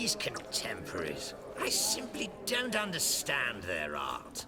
These contemporaries, I simply don't understand their art.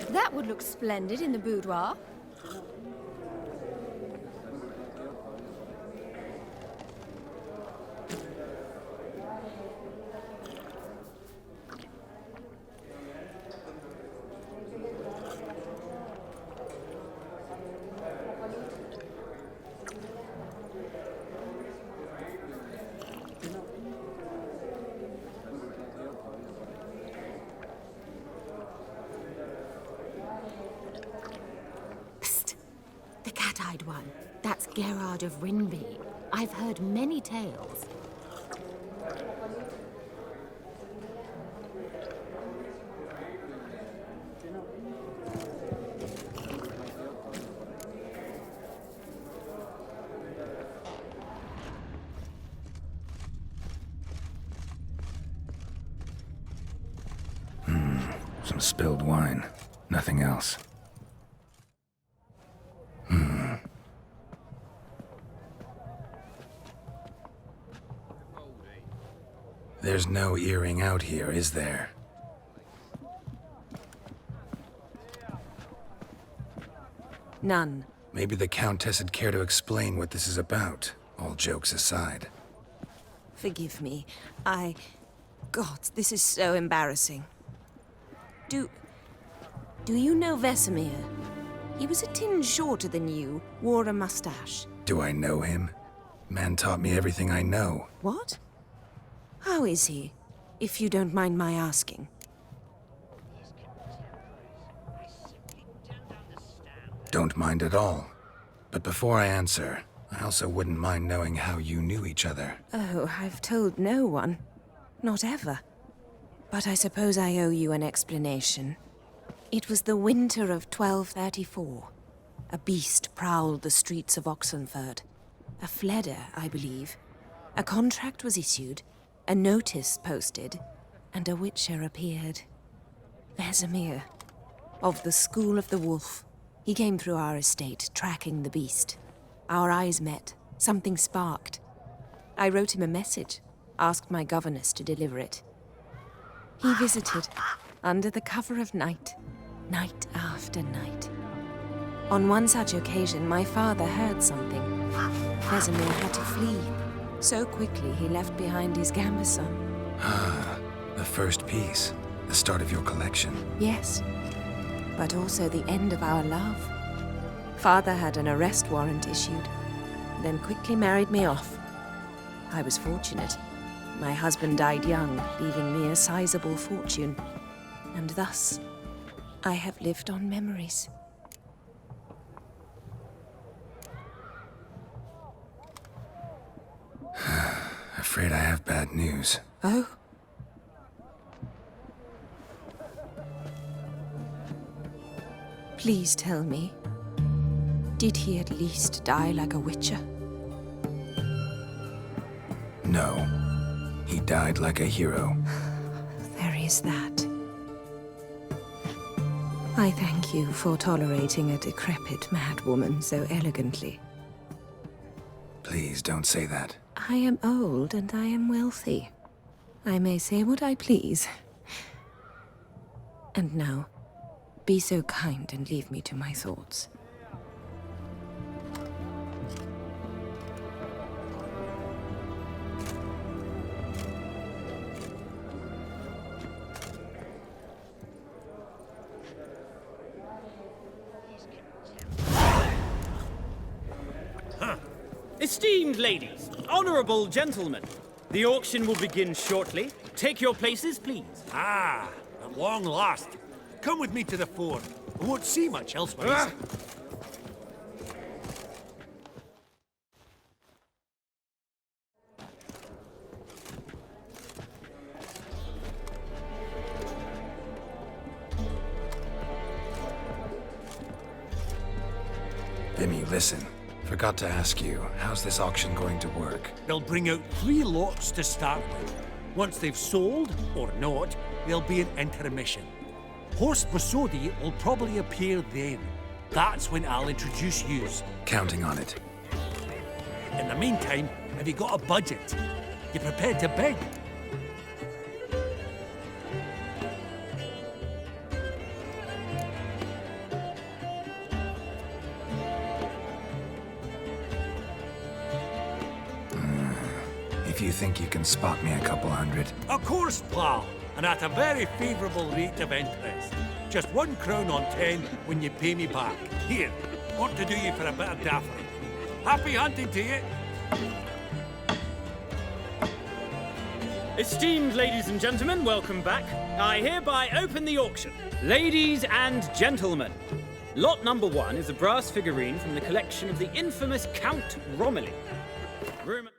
That would look splendid in the boudoir. The cat-eyed one. That's Gerard of Rinby. I've heard many tales. Some spilled wine. Nothing else. There's no earring out here, is there? None. Maybe the Countess would care to explain what this is about, all jokes aside. Forgive me. God, this is so embarrassing. Do you know Vesemir? He was a tinge shorter than you, wore a mustache. Do I know him? Man taught me everything I know. What? How is he, if you don't mind my asking? Don't mind at all. But before I answer, I also wouldn't mind knowing how you knew each other. Oh, I've told no one. Not ever. But I suppose I owe you an explanation. It was the winter of 1234. A beast prowled the streets of Oxenford. A fleder, I believe. A contract was issued, a notice posted, and a witcher appeared. Vesemir, of the School of the Wolf. He came through our estate, tracking the beast. Our eyes met. Something sparked. I wrote him a message, asked my governess to deliver it. He visited, under the cover of night, night after night. On one such occasion, my father heard something. Vesemir had to flee. So quickly, he left behind his gambeson. Ah, the first piece. The start of your collection. Yes, but also the end of our love. Father had an arrest warrant issued, then quickly married me off. I was fortunate. My husband died young, leaving me a sizable fortune. And thus, I have lived on memories. Afraid I have bad news. Oh? Please tell me, did he at least die like a witcher? No. He died like a hero. There is that. I thank you for tolerating a decrepit madwoman so elegantly. Please don't say that. I am old and I am wealthy. I may say what I please. And now, be so kind and leave me to my thoughts. Esteemed ladies, honorable gentlemen, the auction will begin shortly. Take your places, please. Ah, at long last. Come with me to the fort. We won't see much elsewhere. Timmy, listen. Forgot to ask you, how's this auction going to work? They'll bring out 3 lots to start with. Once they've sold, or not, there'll be an intermission. Horst Bosodi will probably appear then. That's when I'll introduce yous. Counting on it. In the meantime, have you got a budget? You prepared to bid? If you think you can spot me a couple hundred. Of course, pal, and at a very favourable rate of interest. Just 1 crown on 10 when you pay me back. Here, want to do you for a bit of daffodil. Happy hunting to you. Esteemed ladies and gentlemen, welcome back. I hereby open the auction. Ladies and gentlemen, lot number 1 is a brass figurine from the collection of the infamous Count Romilly. Rumor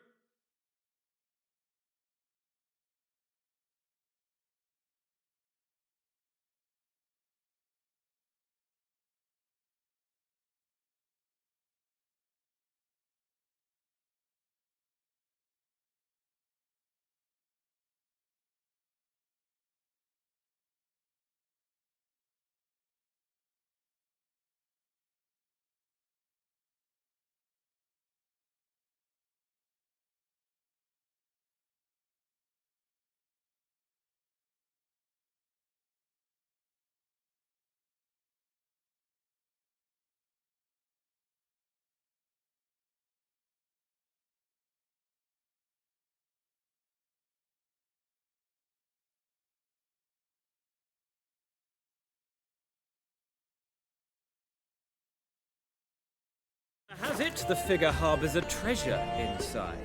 has it the figure harbours a treasure inside.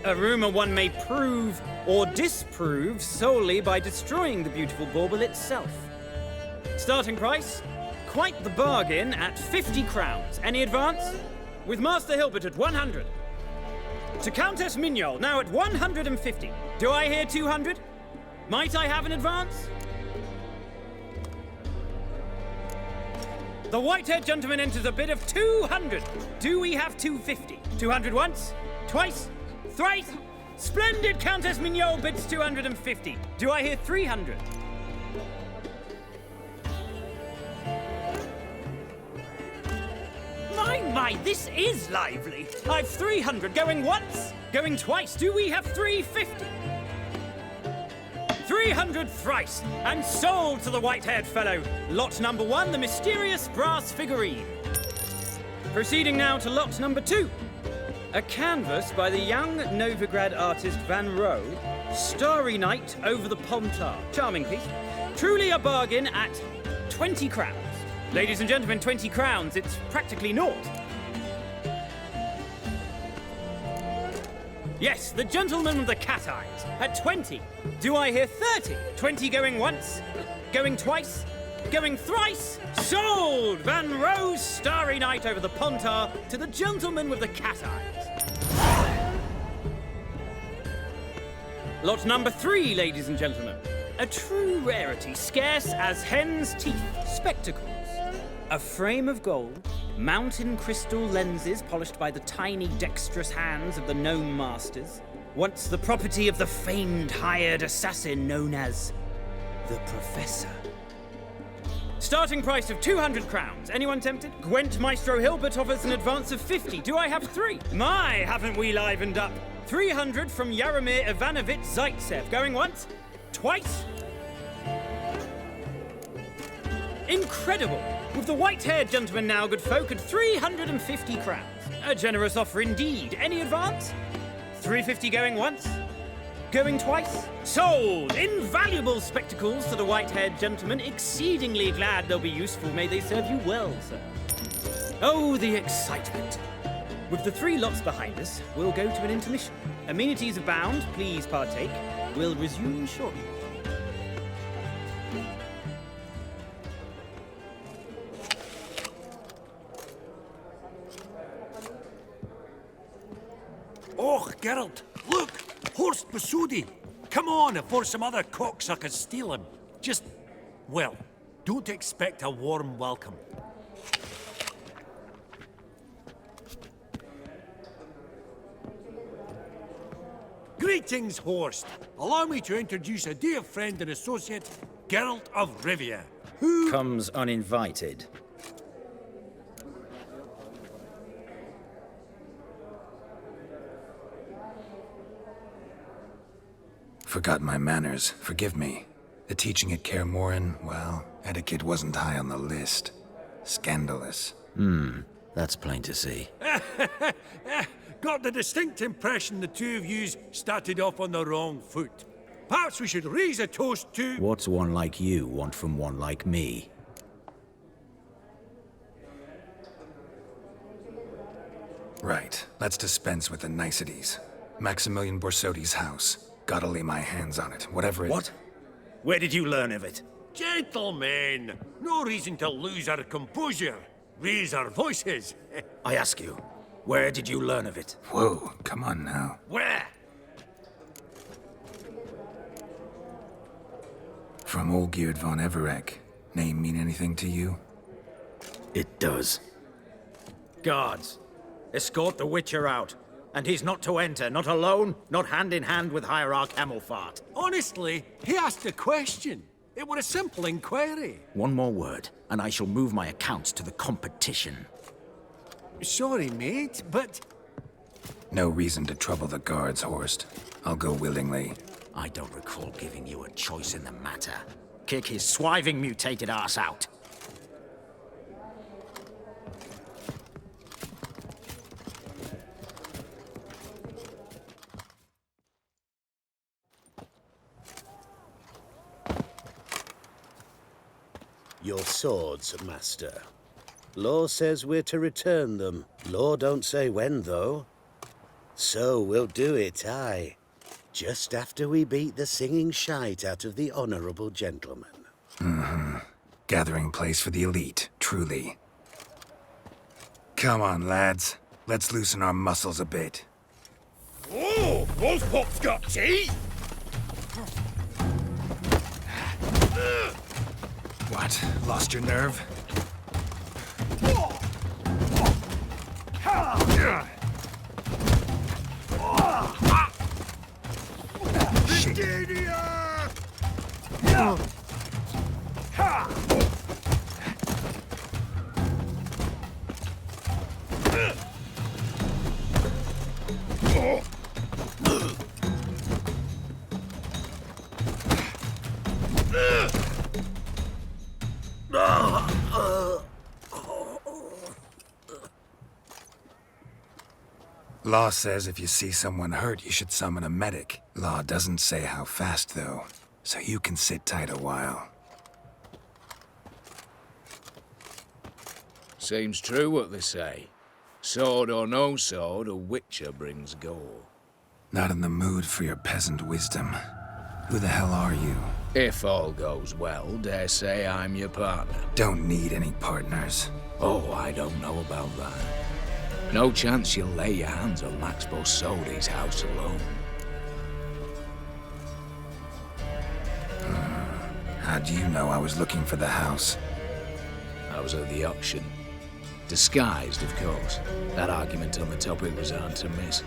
A rumour one may prove or disprove solely by destroying the beautiful bauble itself. Starting price? Quite the bargain at 50 crowns. Any advance? With Master Hilbert at 100. To Countess Mignol, now at 150. Do I hear 200? Might I have an advance? The white-haired gentleman enters a bid of 200. Do we have 250? 200 once? Twice? Thrice? Splendid Countess Mignol bids 250. Do I hear 300? My, this is lively. I've 300 going once, going twice. Do we have 350? 300 thrice, and sold to the white-haired fellow. Lot number 1, the mysterious brass figurine. Proceeding now to lot number 2. A canvas by the young Novigrad artist Van Rohe, Starry Night over the Pontar. Charming piece. Truly a bargain at 20 crowns. Ladies and gentlemen, 20 crowns, it's practically naught. Yes, the gentleman with the cat eyes, at 20. Do I hear 30? 20 going once, going twice, going thrice. Sold! Van Rohe's Starry Night over the Pontar to the gentleman with the cat eyes. Lot number 3, ladies and gentlemen. A true rarity, scarce as hen's teeth. Spectacles. A frame of gold, mountain crystal lenses polished by the tiny dexterous hands of the gnome masters, once the property of the famed hired assassin known as the Professor. Starting price of 200 crowns. Anyone tempted? Gwent Maestro Hilbert offers an advance of 50. Do I have 3? My, haven't we livened up? 300 from Yaromir Ivanovich Zaitsev. Going once? Twice? Incredible! With the white-haired gentleman now, good folk, at 350 crowns. A generous offer indeed. Any advance? 350 going once? Going twice? Sold! Invaluable spectacles to the white-haired gentleman. Exceedingly glad they'll be useful. May they serve you well, sir. Oh, the excitement. With the 3 lots behind us, we'll go to an intermission. Amenities abound. Please partake. We'll resume shortly. Oh, Geralt, look! Horst Bosodi! Come on, before some other cocksuckers steal him. Just, well, don't expect a warm welcome. Greetings, Horst. Allow me to introduce a dear friend and associate, Geralt of Rivia, who... Comes uninvited. Forgot my manners. Forgive me. The teaching at Kaer Morhen, well, etiquette wasn't high on the list. Scandalous. That's plain to see. Got the distinct impression the two of yous started off on the wrong foot. Perhaps we should raise a toast to... What's one like you want from one like me? Right. Let's dispense with the niceties. Maximilian Borsodi's house. Gotta lay my hands on it, whatever it... What? Where did you learn of it? Gentlemen, no reason to lose our composure. Raise our voices. I ask you, where did you learn of it? Whoa, come on now. Where? From Olgierd von Everec. Name mean anything to you? It does. Guards, escort the Witcher out. And he's not to enter, not alone, not hand in hand with Hierarch Hemmelfart. Honestly, he asked a question. It were a simple inquiry. One more word, and I shall move my accounts to the competition. Sorry, mate, but... No reason to trouble the guards, Horst. I'll go willingly. I don't recall giving you a choice in the matter. Kick his swiving mutated ass out. Your swords, master. Law says we're to return them. Law don't say when, though. So we'll do it, aye. Just after we beat the singing shite out of the honorable gentleman. Gathering place for the elite, truly. Come on, lads. Let's loosen our muscles a bit. Oh, Wolfpop's got tea! What? Lost your nerve? Law says if you see someone hurt, you should summon a medic. Law doesn't say how fast, though, so you can sit tight a while. Seems true what they say. Sword or no sword, a witcher brings gore. Not in the mood for your peasant wisdom. Who the hell are you? If all goes well, dare say I'm your partner. Don't need any partners. Oh, I don't know about that. No chance you'll lay your hands on Max Borsodi's house alone. How do you know I was looking for the house? I was at the auction. Disguised, of course. That argument on the topic was hard to miss.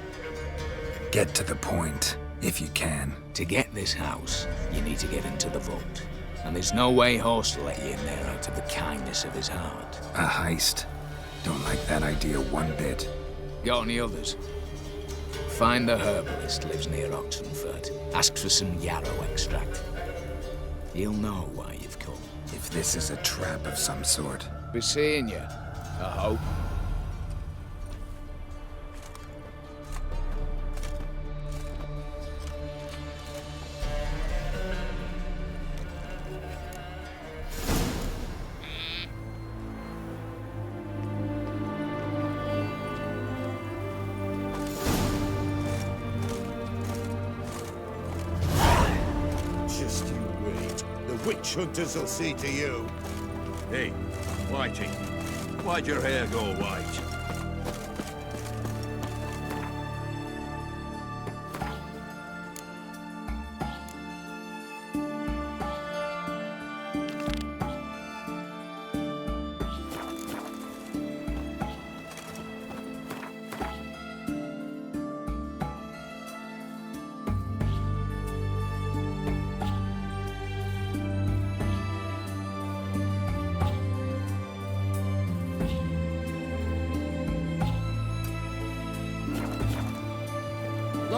Get to the point, if you can. To get this house, you need to get into the vault. And there's no way Horst will let you in there out of the kindness of his heart. A heist. Don't like that idea one bit. Got any others? Find the herbalist lives near Oxenfurt. Ask for some yarrow extract. He'll know why you've come. If this is a trap of some sort. Be seeing you, I hope. Just you wait. The witch hunters will see to you. Hey, Whitey. Why'd your hair go white?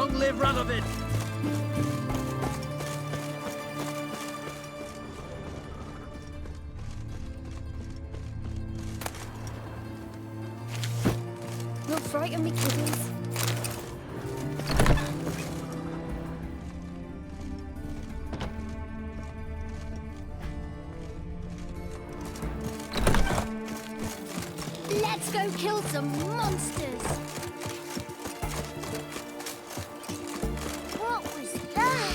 Long live Radovid! Don't frighten me, kiddies. Let's go kill some monsters! What was that?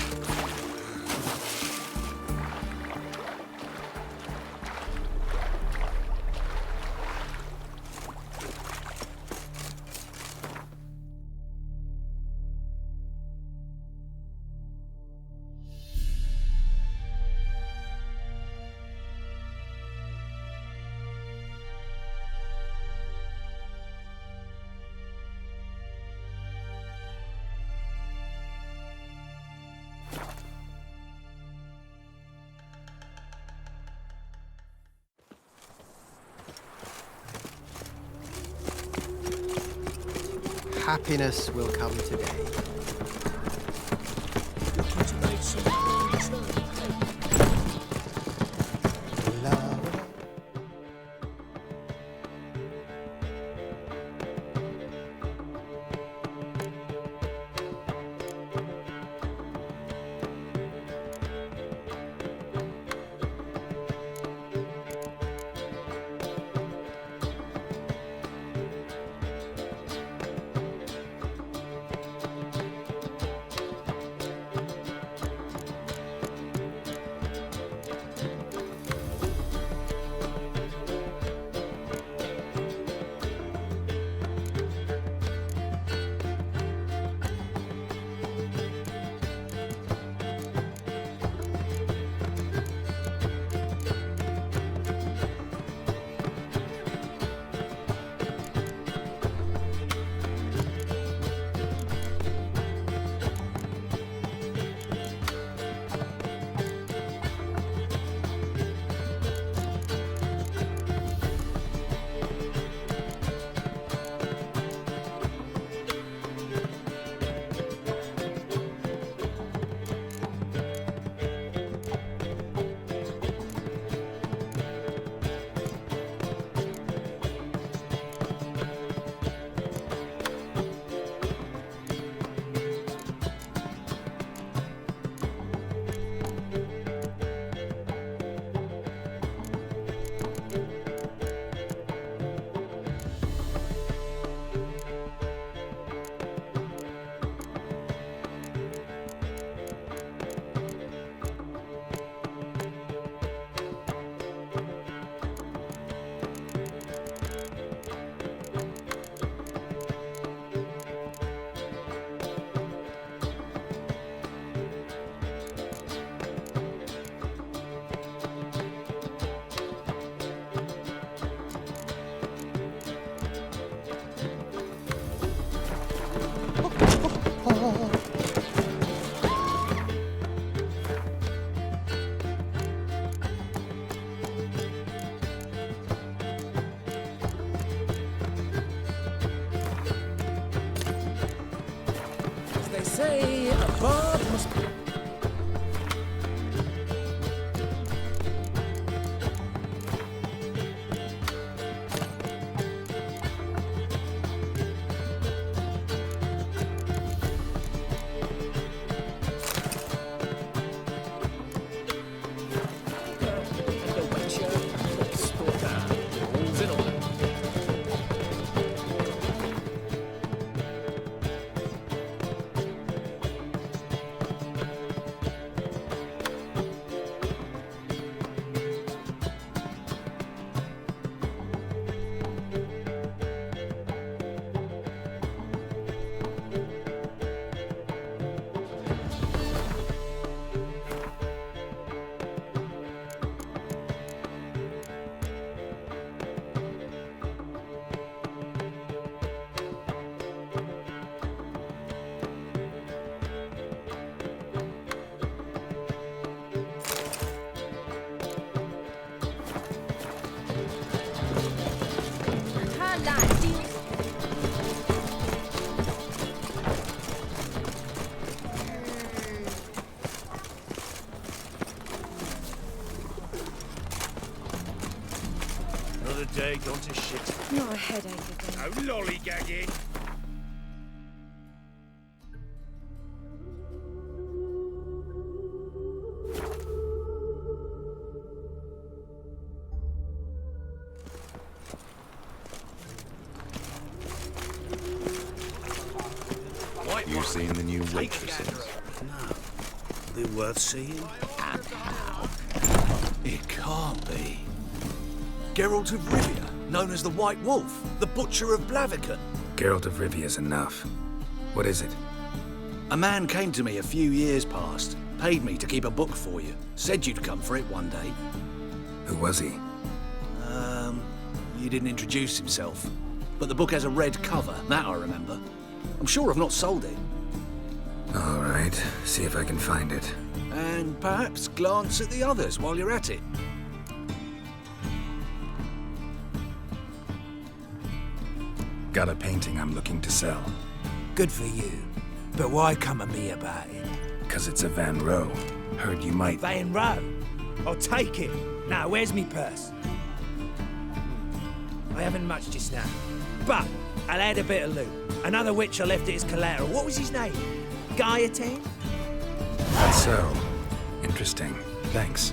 Happiness will come today. Love. Say above must be. day gone to shit? Not a headache again. No lollygagging. You've seen the new waitresses? No. They worth seeing? It can't be. Geralt of Rivia, known as the White Wolf, the Butcher of Blaviken. Geralt of Rivia's enough. What is it? A man came to me a few years past, paid me to keep a book for you, said you'd come for it one day. Who was he? He didn't introduce himself, but the book has a red cover, that I remember. I'm sure I've not sold it. All right, see if I can find it. And perhaps glance at the others while you're at it. Got a painting I'm looking to sell. Good for you. But why come to me about it? 'Cause it's a Van Row. Heard you might... Van Row? I'll take it. Now, where's me purse? I haven't much just now. But I'll add a bit of loot. Another witch I left it as collateral. What was his name? Gaiatan? That's so. Interesting. Thanks.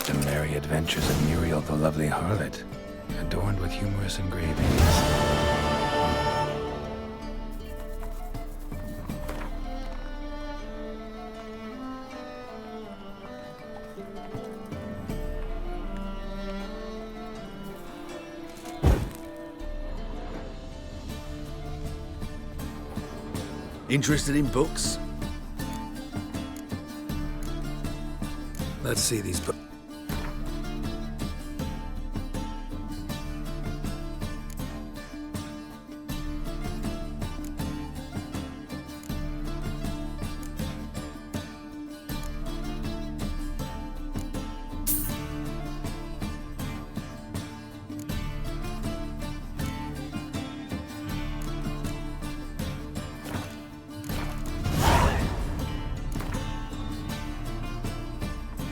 The Merry Adventures of Muriel the Lovely Harlot, adorned with humorous engravings. Interested in books? Let's see these books.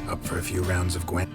Up for a few rounds of Gwen.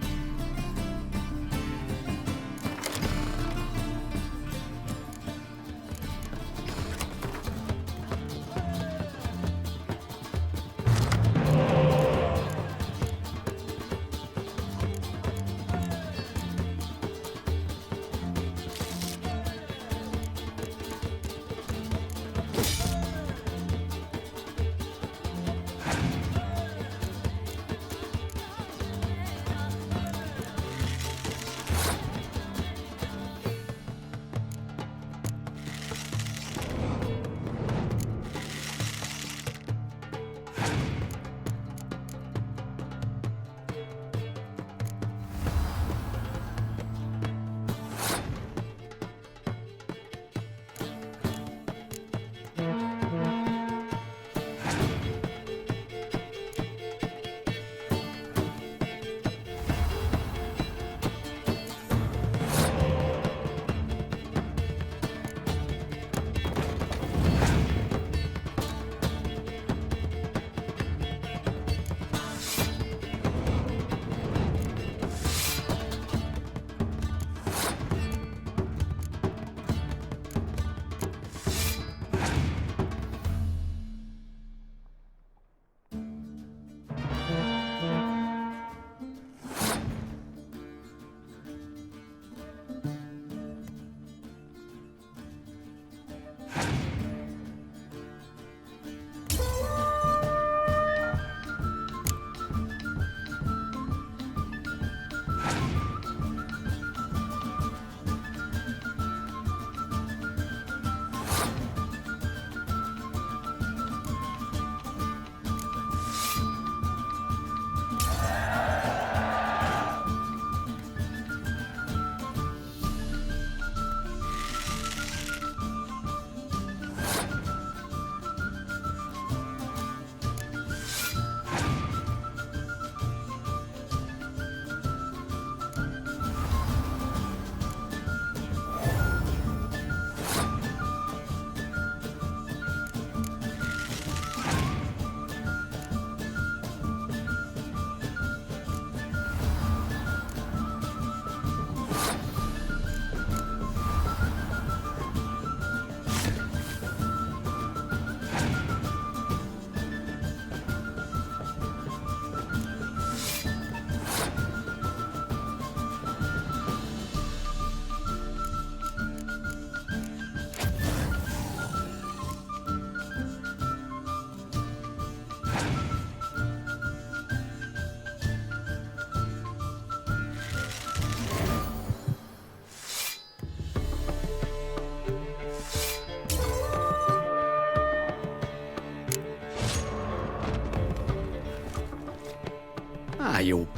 Ah, you'll...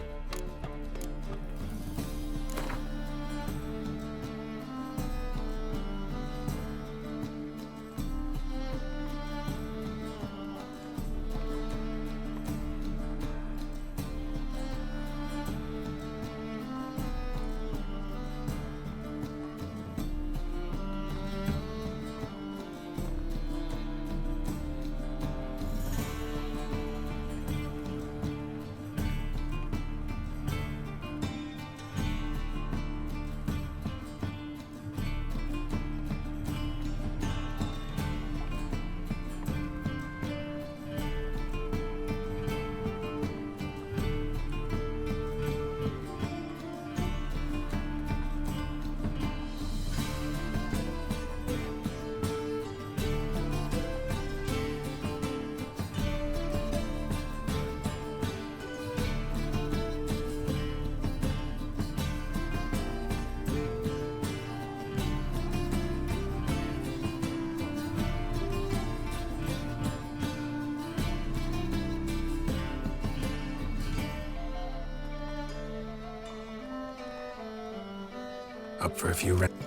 Up for a few rounds.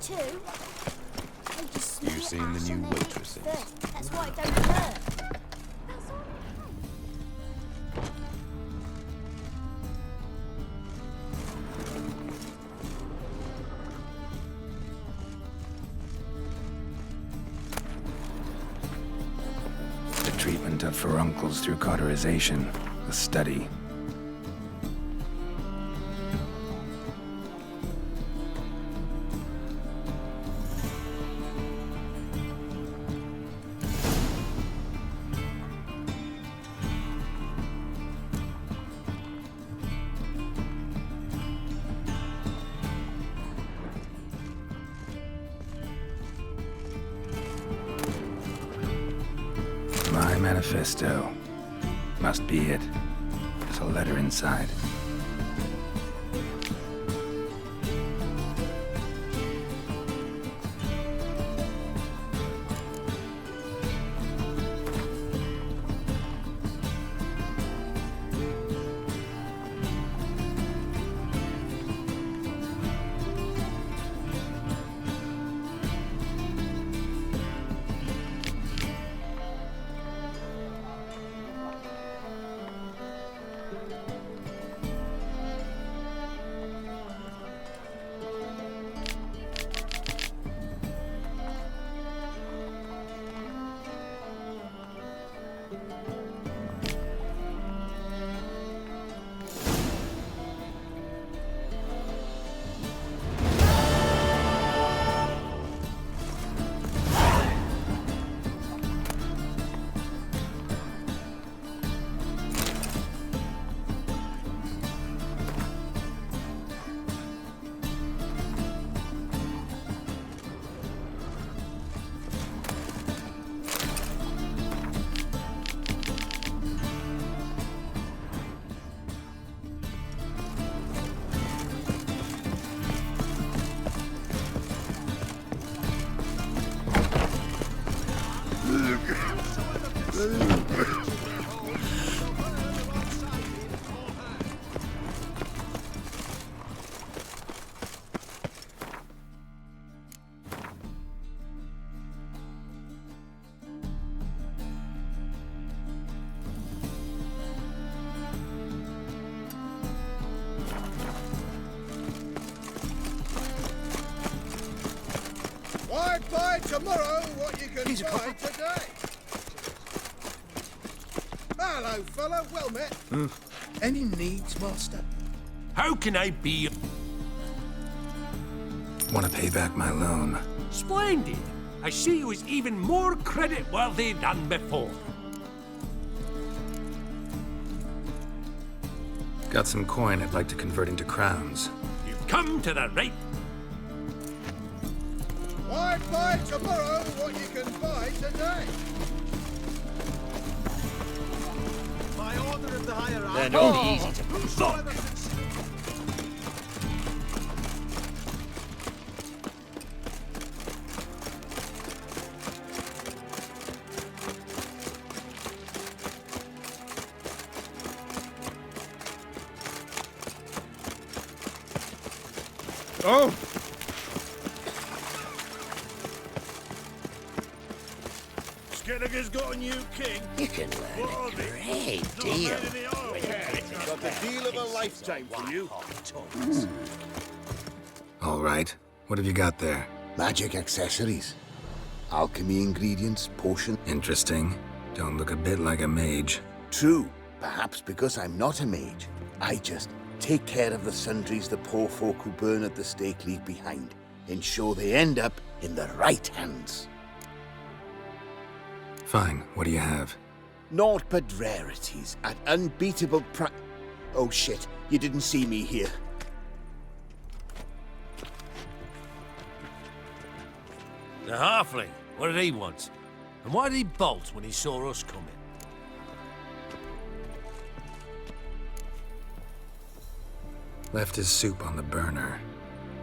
too. They just smell You it seen out the new and then eat it waitresses? first. That's why it don't hurt. The treatment of furuncles through cauterization. A study. My manifesto. Must be it. There's a letter inside. Why buy tomorrow what you can buy today? Hello, fella. Well met. Any needs, master? How can I be... Want to pay back my loan? Splendid! I see you as even more credit-worthy than before. Got some coin I'd like to convert into crowns. You've come to the right... Why buy tomorrow what you can buy today? By order of the higher They're not easy to Oh! Skinniger's got a new king. You can learn a great deal. Got the deal of a lifetime for you. All right. What have you got there? Magic accessories. Alchemy ingredients, potion. Interesting. Don't look a bit like a mage. True. Perhaps because I'm not a mage. I just take care of the sundries the poor folk who burn at the stake leave behind. Ensure they end up in the right hands. Fine. What do you have? Naught but rarities at unbeatable Oh shit, you didn't see me here. The halfling. What did he want? And why did he bolt when he saw us coming? Left his soup on the burner.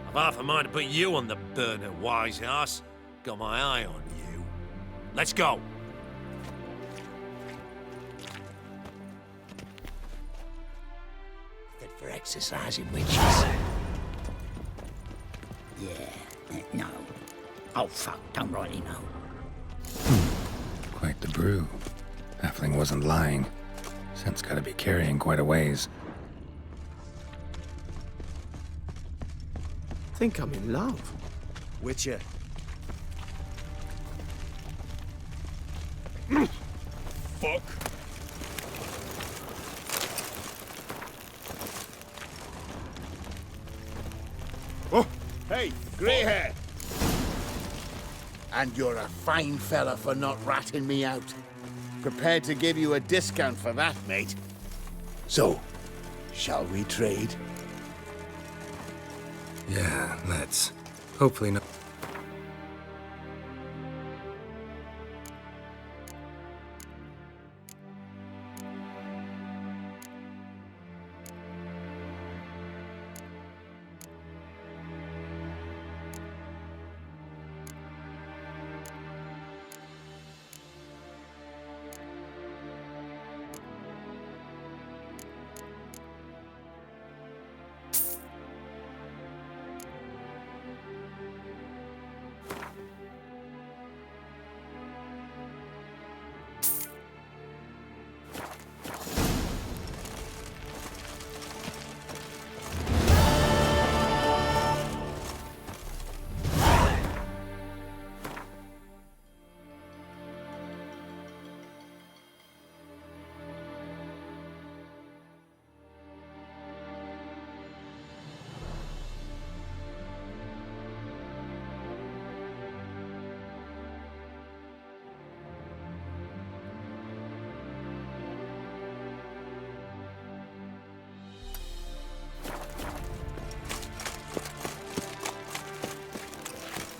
I've half a mind to put you on the burner, wise ass. Got my eye on you. Let's go. Fit for exercising witches. Yeah, No. Oh, fuck, don't rightly know. Quite the brew. Halfling wasn't lying. Scent's gotta be carrying quite a ways. Think I'm in love. Witcher. Fuck. Oh, Hey, grey hair. and you're a fine fella for not ratting me out. Prepared to give you a discount for that, mate. So, shall we trade? Yeah, let's. Hopefully no.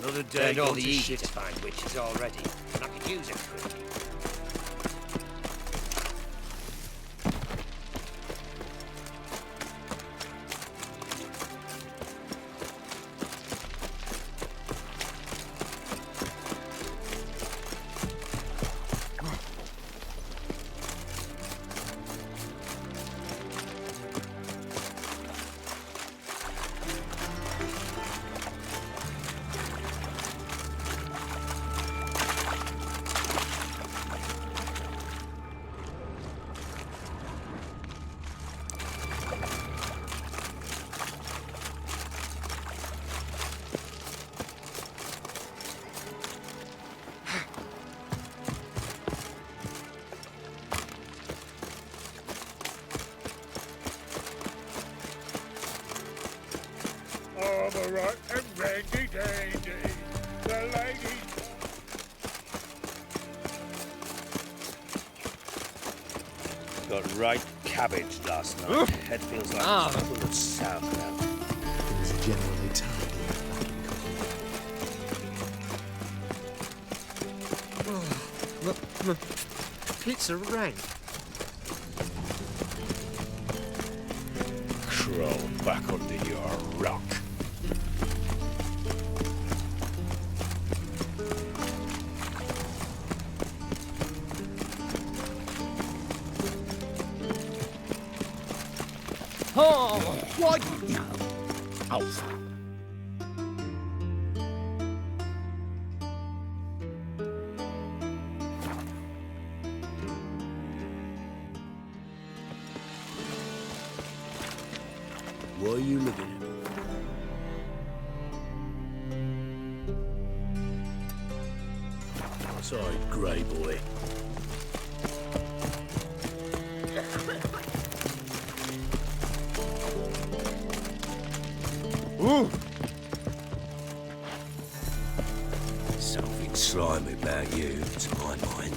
Another day all the easy to find witches already, and I could use a quickie. All right and ready, dandy. The ladies. Got right cabbage last night. Head feels like it's full of sauerkraut. It was generally tidy fucking coffee. Pizza rank. Crawl back under your rock. Oh, what? No. Oh, fuck. What are you looking at? Sorry, grey boy. Ooh. Something slimy about you, to my mind.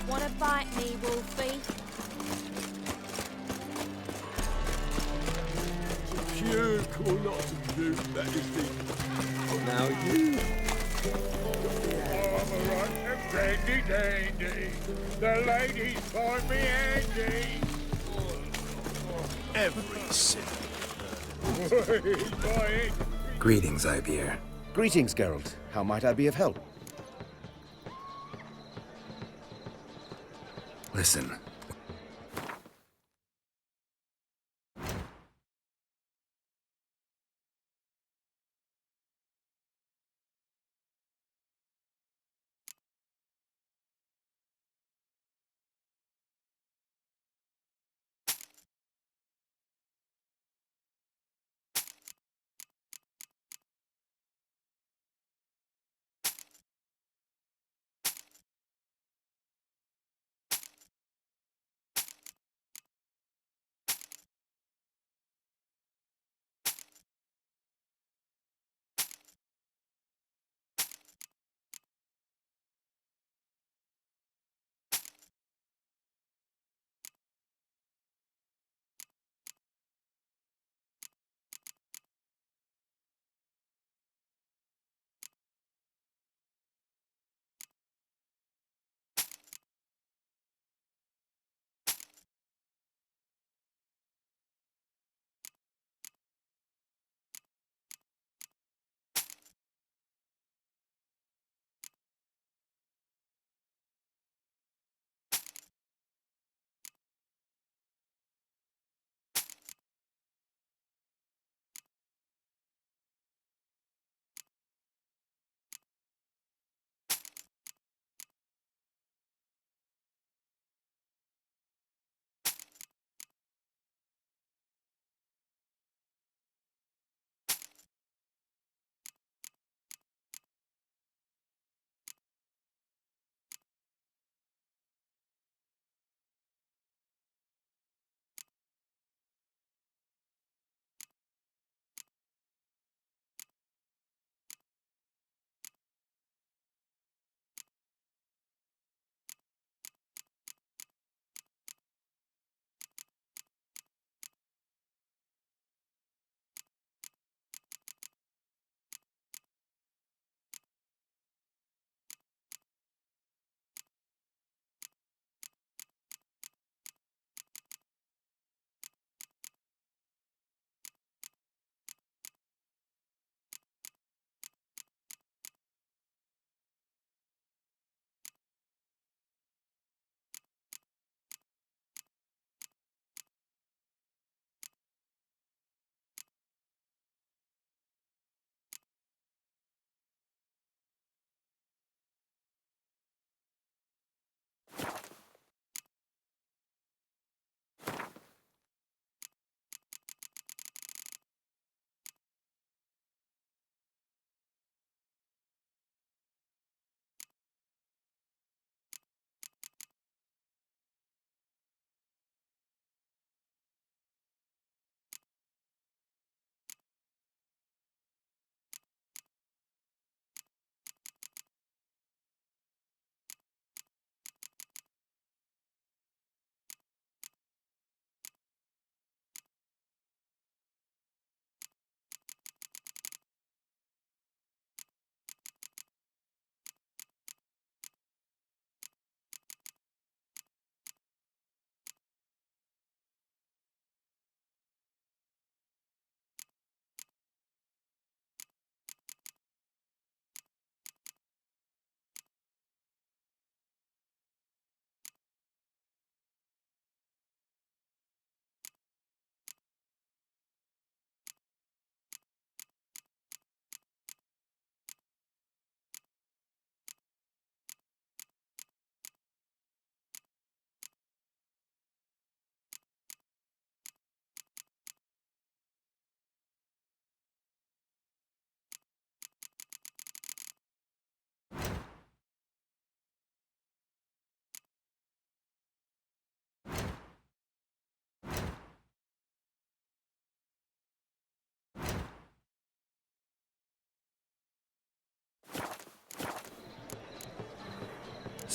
Wanna bite me, Wolfie? Pure cool not to do that is the. Now you. All right and ready, dandy. The ladies find me handy. Every single. Boy. Greetings, Ibeer. Greetings, Geralt. How might I be of help? Listen.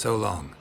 So long.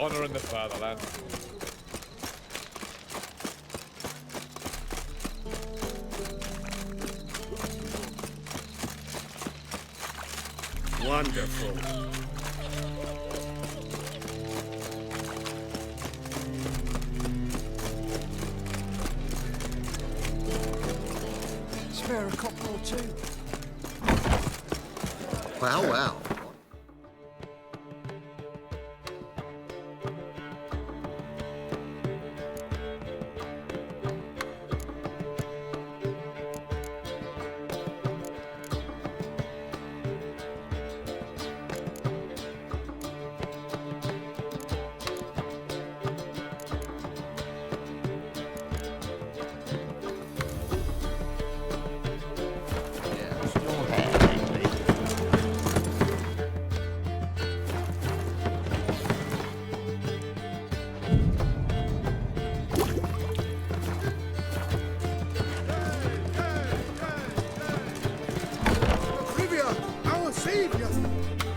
Honor in the fatherland. Wonderful. Spare a couple or two. Wow, wow.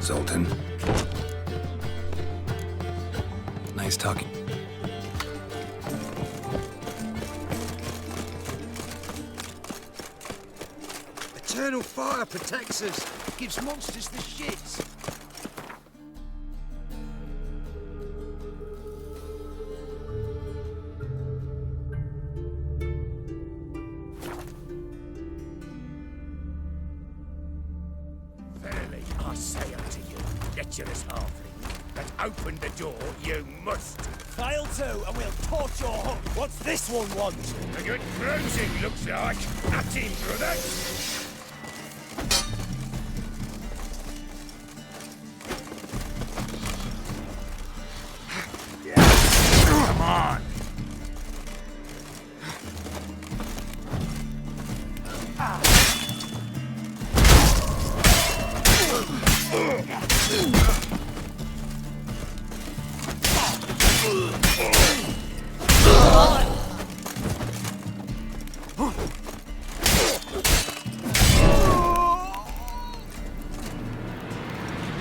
Zoltan. Nice talking. Eternal fire protects us. Gives monsters the shits. Verily, I say unto you, lecherous halfling, that open the door you must. File 2 and we'll torch your hook. What's this one want? A good bruising, looks like. At him, brothers. Come on.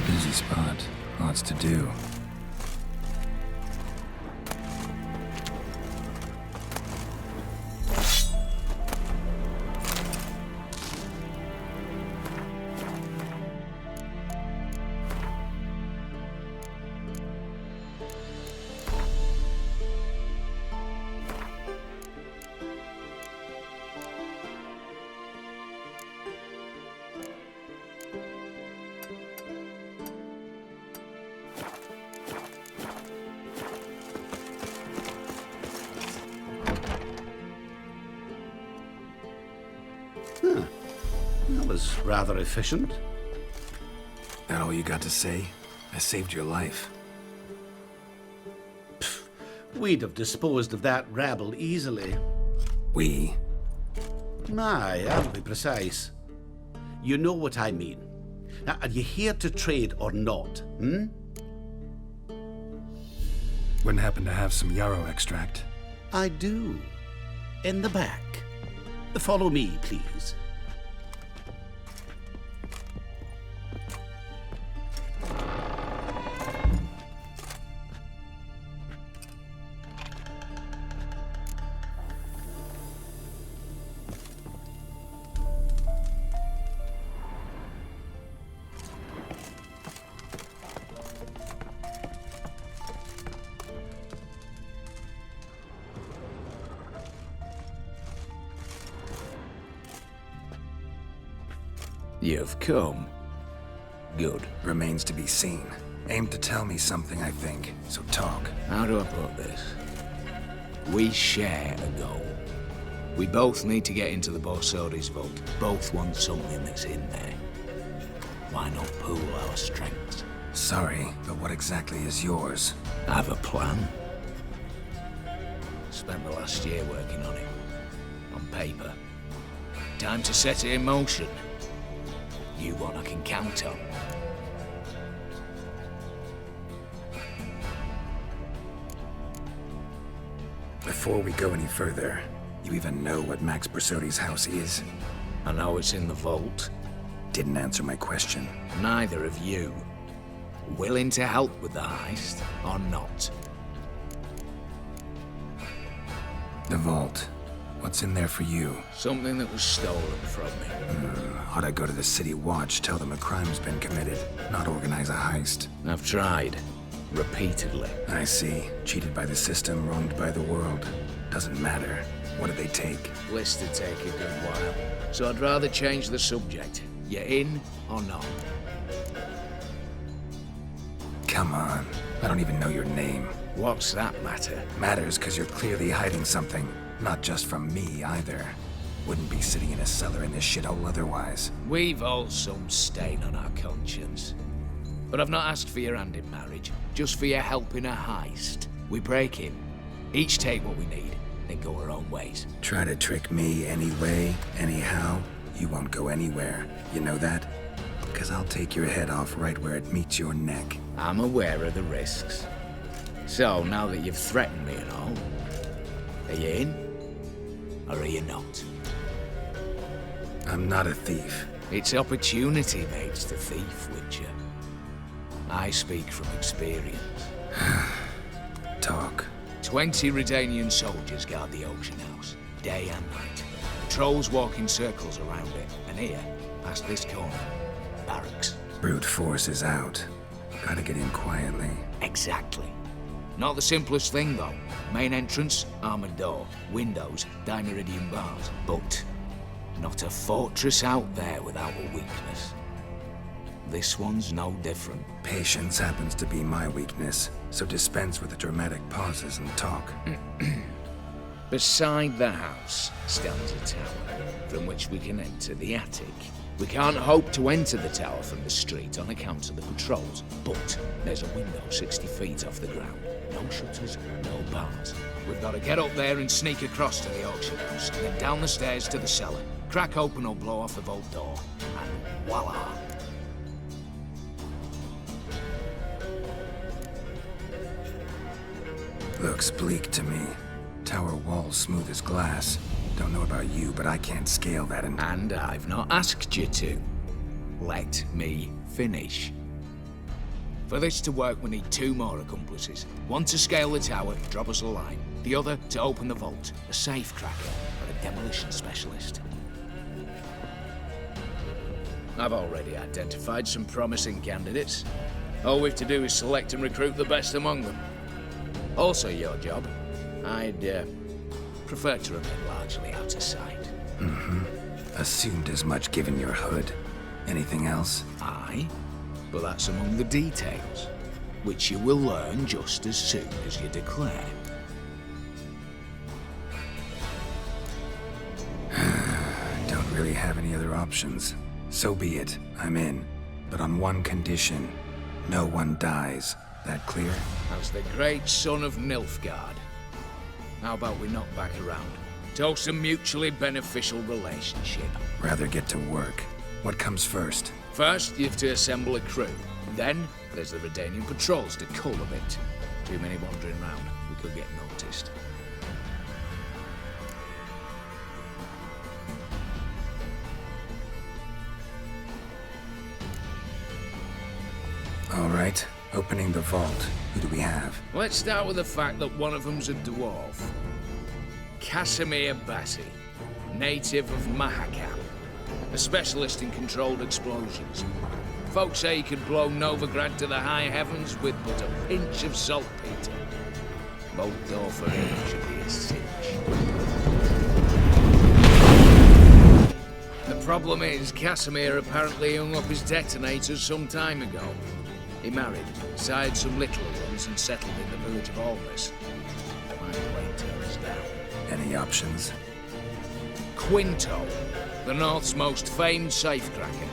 Busy spot. Lots to do. That was rather efficient. That all you got to say? I saved your life. We'd have disposed of that rabble easily. We? Aye, I'll be precise. You know what I mean. Now, are you here to trade or not, hmm? Wouldn't happen to have some yarrow extract. I do. In the back. Follow me, please. You've come. Good. Remains to be seen. Aim to tell me something, I think. So talk. How do I put this? We share a goal. We both need to get into the Borsodi's vault. Both want something that's in there. Why not pool our strengths? Sorry, but what exactly is yours? I have a plan. Spent the last year working on it. On paper. Time to set it in motion. You one I can count on. Before we go any further, you even know what Max Borsodi's house is? I know it's in the vault. Didn't answer my question. Neither of you. Willing to help with the heist, or not? The vault. What's in there for you? Something that was stolen from me. Ought I go to the city watch, tell them a crime's been committed, not organize a heist? I've tried. Repeatedly. I see. Cheated by the system, wronged by the world. Doesn't matter. What did they take? List to take a good while. So I'd rather change the subject. You in or not? Come on. I don't even know your name. What's that matter? Matters because you're clearly hiding something. Not just from me, either. Wouldn't be sitting in a cellar in this shithole otherwise. We've all some stain on our conscience. But I've not asked for your hand in marriage, just for your help in a heist. We break in, each take what we need, then go our own ways. Try to trick me anyway, anyhow, you won't go anywhere. You know that? Because I'll take your head off right where it meets your neck. I'm aware of the risks. So, now that you've threatened me and all, are you in? Or are you not? I'm not a thief. It's opportunity makes the thief, Witcher. I speak from experience. Talk. 20 Redanian soldiers guard the auction house, day and night. Patrols walk in circles around it, and here, past this corner, barracks. Brute force is out. Gotta get in quietly. Exactly. Not the simplest thing, though. Main entrance, armored door. Windows, dineridium bars. But not a fortress out there without a weakness. This one's no different. Patience happens to be my weakness, so dispense with the dramatic pauses and talk. Beside the house stands a tower, from which we can enter the attic. We can't hope to enter the tower from the street on account of the patrols, but there's a window 60 feet off the ground. No shutters, no bars. We've got to get up there and sneak across to the auction house, then down the stairs to the cellar, crack open or blow off the vault door, and voila! Looks bleak to me. Tower walls smooth as glass. Don't know about you, but I can't scale that and I've not asked you to. Let me finish. For this to work, we need 2 more accomplices. One to scale the tower, drop us a line. The other to open the vault, a safe cracker, or a demolition specialist. I've already identified some promising candidates. All we've to do is select and recruit the best among them. Also your job. I'd prefer to remain largely out of sight. Assumed as much given your hood. Anything else? Aye, but that's among the details, which you will learn just as soon as you declare. Don't really have any other options. So be it. I'm in. But on one condition. No one dies. That clear? As the great son of Nilfgaard. How about we knock back around? Toast a mutually beneficial relationship. Rather get to work. What comes first? First, you have to assemble a crew. Then, there's the Redanian patrols to cull a bit. Too many wandering round. We could get noticed. All right. Opening the vault. Who do we have? Let's start with the fact that one of them's a dwarf. Casimir Bassi, native of Mahakam, a specialist in controlled explosions. Folks say he could blow Novigrad to the high heavens with but a pinch of saltpeter. Both door for him should be a cinch. The problem is, Casimir apparently hung up his detonators some time ago. He married, sired some little ones, and settled in the village of Almas. My plane turns down. Any options? Quinto, the North's most famed safecracker.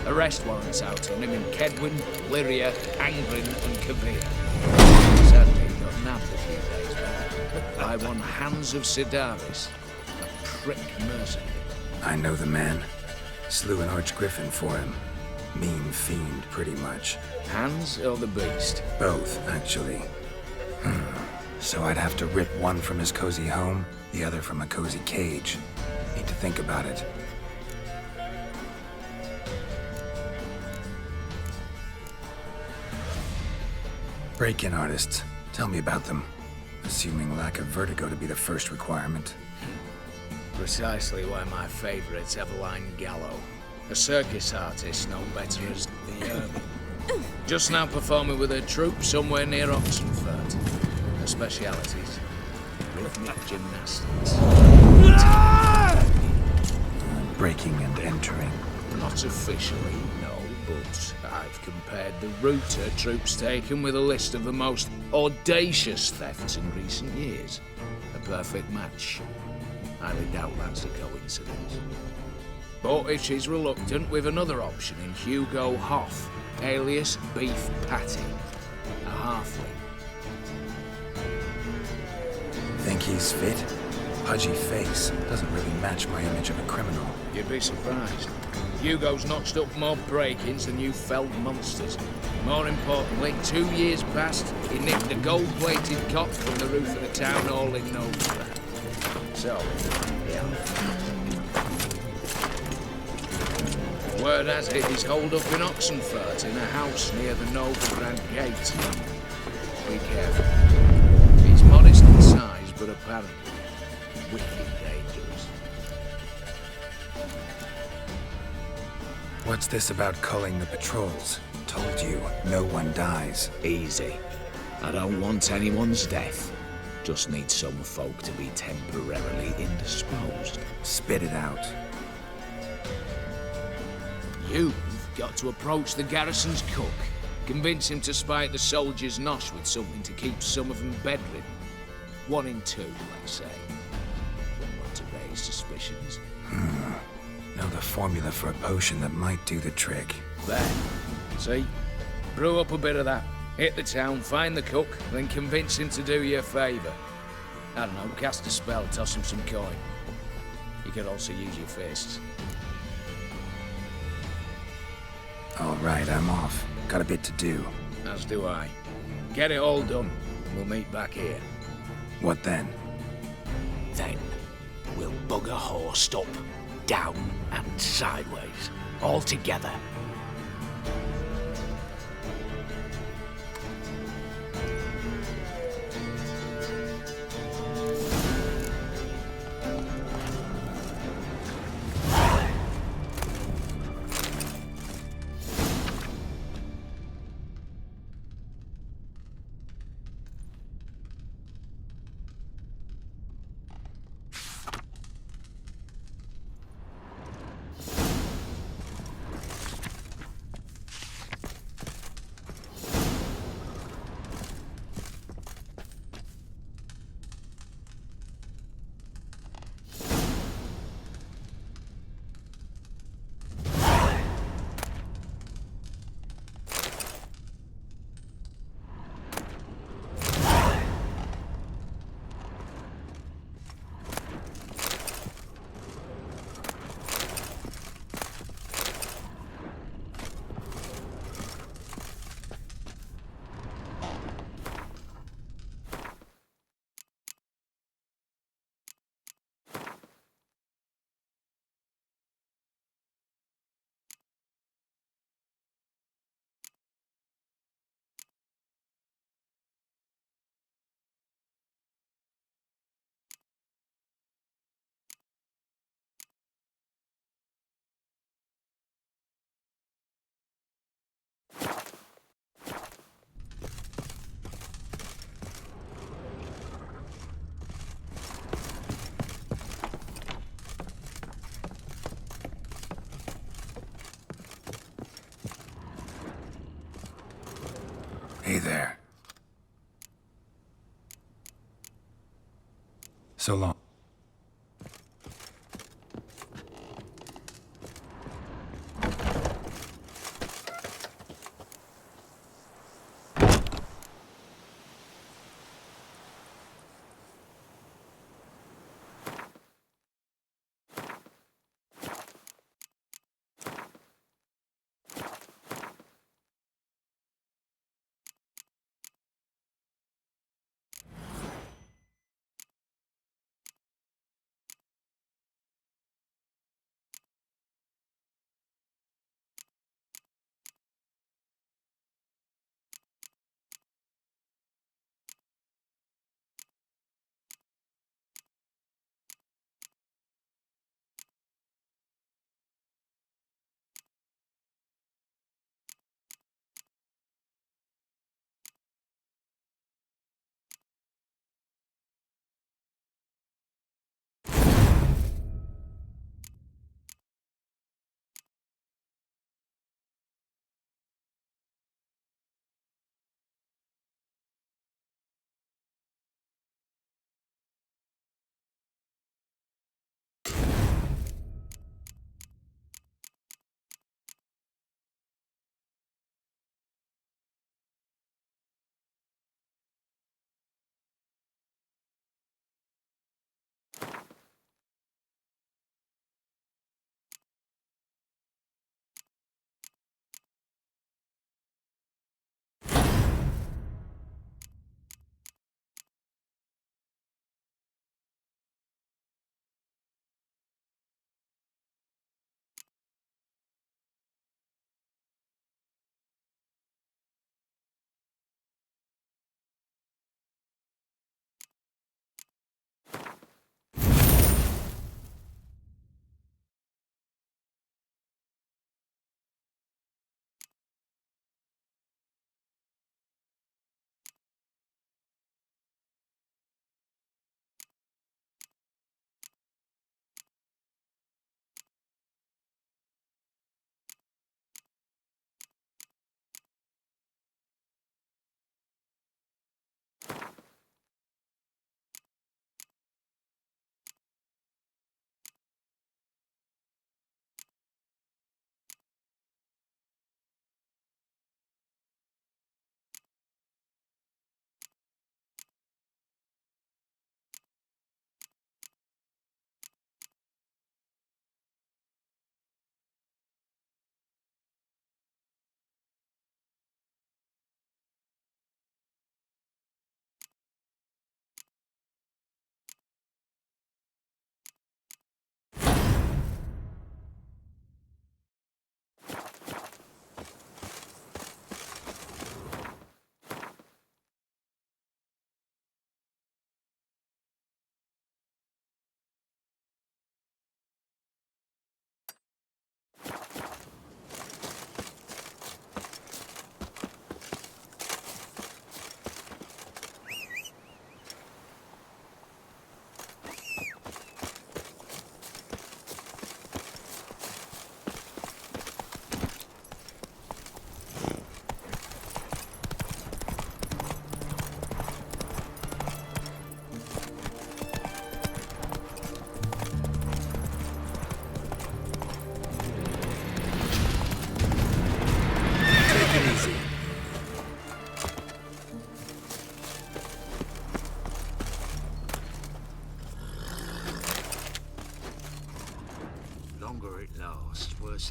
Arrest warrants out on him in Kedwin, Lyria, Angrin, and Kavir. Sadly, he got nabbed a few days back by one Hans of Sidaris, a prick mercenary. I know the man. Slew an archgriffin for him. Mean fiend, pretty much. Hans or the beast? Both, actually. So I'd have to rip one from his cozy home, the other from a cozy cage. Need to think about it. Break-in artists. Tell me about them. Assuming lack of vertigo to be the first requirement. Precisely why my favourite's Eveline Gallo. A circus artist known better as the Ermine. Just now performing with her troupe somewhere near Oxenford. Her specialities: rhythmic gymnastics. Breaking and entering. Not officially, no, but I've compared the route her troupe's taken with a list of the most audacious thefts in recent years. A perfect match. Highly doubt that's a coincidence. But if she's reluctant, we've another option in Hugo Hoff, alias Beef Patty, a halfling. Think he's fit? Pudgy face doesn't really match my image of a criminal. You'd be surprised. Hugo's notched up more break-ins than you felled monsters. More importantly, 2 years past, he nicked a gold-plated cot from the roof of the town hall in Novigrad. So, yeah. Word has it he's holed up in Oxenfurt in a house near the Novigrad gate. Be careful. He's modest in size, but apparently wicked dangerous. What's this about culling the patrols? Told you, no one dies. Easy. I don't want anyone's death. Just need some folk to be temporarily indisposed. Spit it out. You've got to approach the garrison's cook. Convince him to spite the soldiers' nosh with something to keep some of them bedridden. 1 in 2, let's say. Wouldn't want to raise suspicions. Know the formula for a potion that might do the trick. There. See? Brew up a bit of that. Hit the town, find the cook, then convince him to do you a favour. I don't know, cast a spell, toss him some coin. You could also use your fists. All right, I'm off. Got a bit to do. As do I. Get it all done. We'll meet back here. What then? Then, we'll bugger horsed up, down and sideways, all together. Hey there. So long.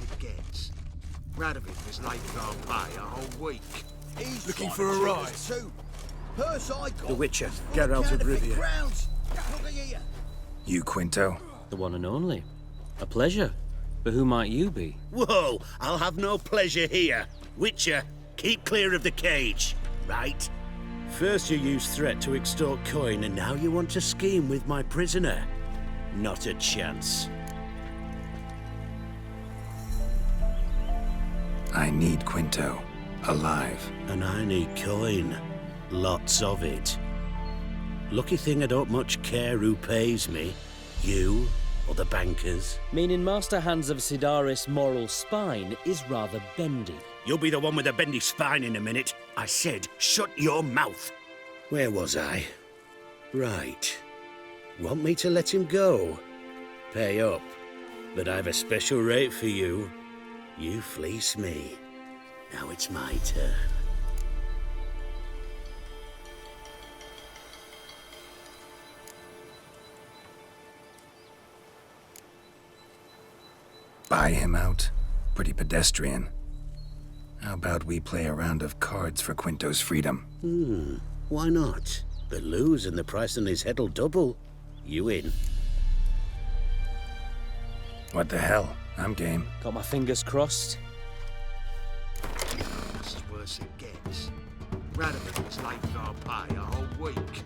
it gets. Radovid was late for our pay a whole week. He's Looking trying for to a cheat ride. us too. Purse I got. The Witcher, was full Geralt of counterfeit Rivia. crowns. Look here. You, Quinto? The one and only. A pleasure. But who might you be? Whoa, I'll have no pleasure here. Witcher, keep clear of the cage, right? First you used threat to extort coin, and now you want to scheme with my prisoner. Not a chance. I need Quinto. Alive. And I need coin. Lots of it. Lucky thing I don't much care who pays me. You or the bankers. Meaning Master Hans of Sidaris' moral spine is rather bendy. You'll be the one with the bendy spine in a minute. I said, shut your mouth. Where was I? Right. Want me to let him go? Pay up. But I've a special rate for you. You fleece me. Now it's my turn. Buy him out? Pretty pedestrian. How about we play a round of cards for Quinto's freedom? Why not? But lose and the price on his head'll double. You in? What the hell? I'm game. Got my fingers crossed. That's as worse it gets. Radovid was late for our pay a whole week.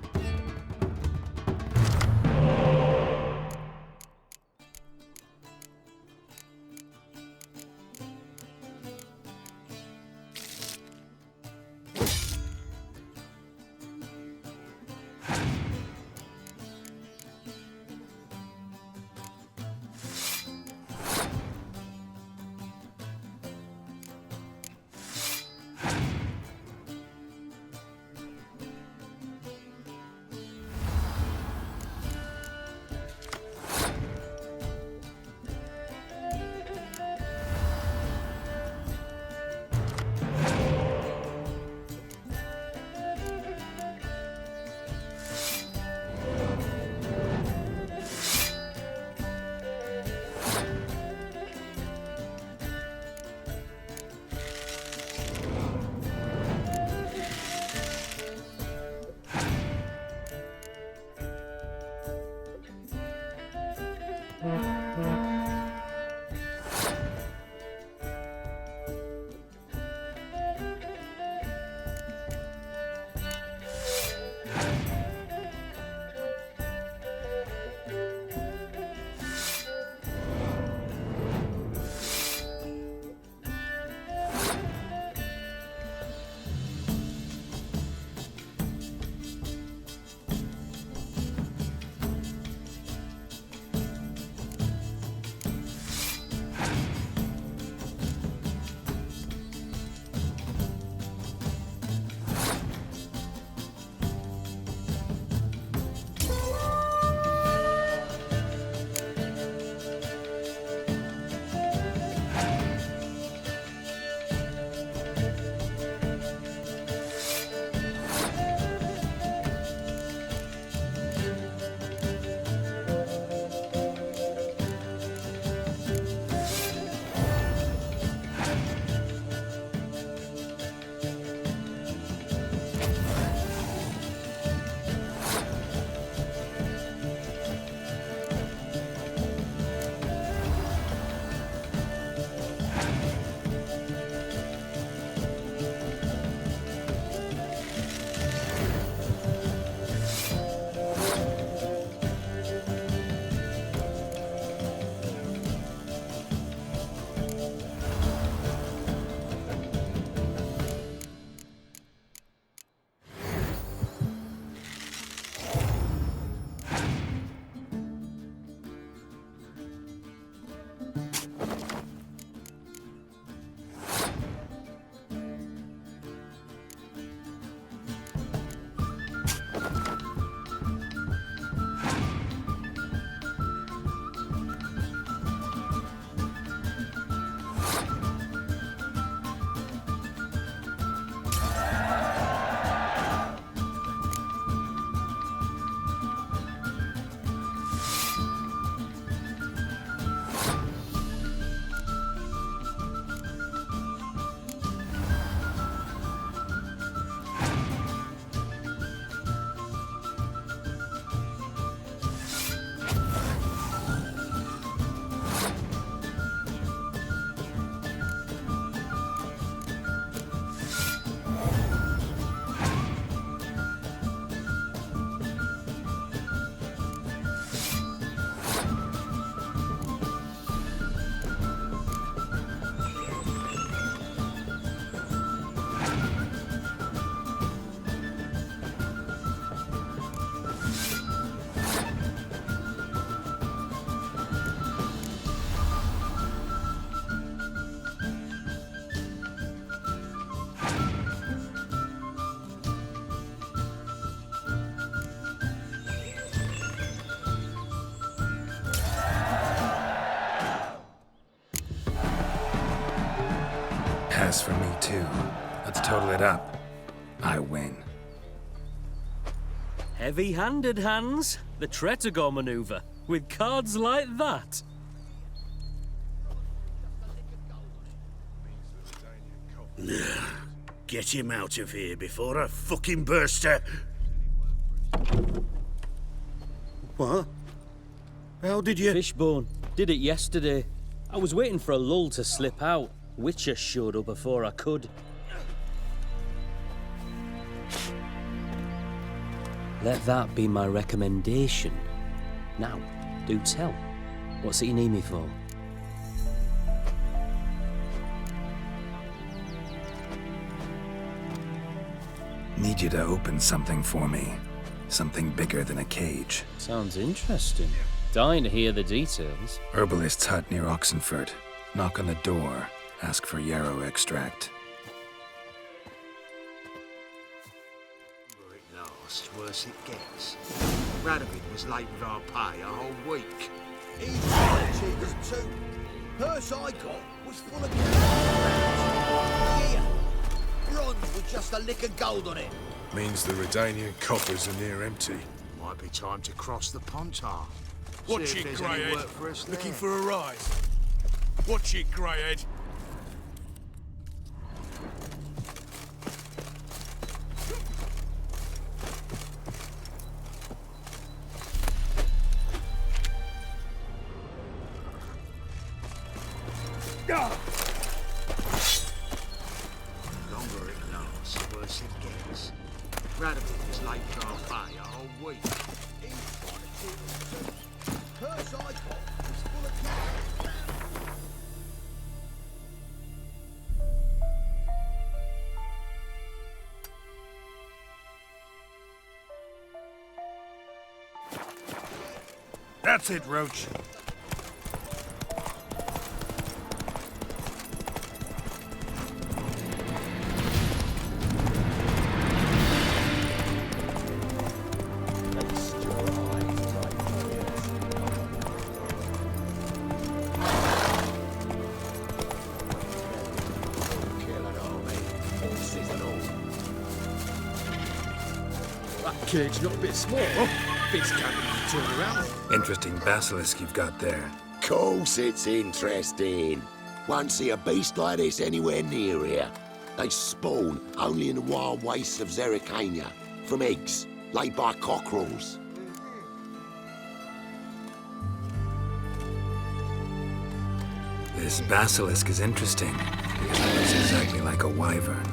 success for me, too. Let's total it up. I win. Heavy-handed, Hans. The Tretogor maneuver. With cards like that. Get him out of here before I fucking burst out. What? How did you... Fishbone. Did it yesterday. I was waiting for a lull to slip out. Witcher showed up before I could. Let that be my recommendation. Now, do tell. What's it you need me for? Need you to open something for me. Something bigger than a cage. Sounds interesting. Dying to hear the details. Herbalist's hut near Oxenford. Knock on the door. Ask for yarrow extract. It lasts, worse it gets. Radovid was late with our pay a whole week. He's got cheaters too. Purse I got was full of cash. Here, bronze with just a lick of gold on it. Means the Redanian coffers are near empty. Might be time to cross the Pontar. Watch See if it, there's any Greyhead. work for us Looking there. for a rise. Watch it, Greyhead. Longer it lasts, worse it gets. Radovid was late with our pay a whole week. He's got cheaters too. Purse I got was full of cash. That's it, Roach. That cage not a bit small. This can't be turn around. Interesting basilisk you've got there. Course it's interesting. Won't see a beast like this anywhere near here. They spawn only in the wild wastes of Zerrikania, from eggs laid by cockerels. This basilisk is interesting, because it looks exactly like a wyvern.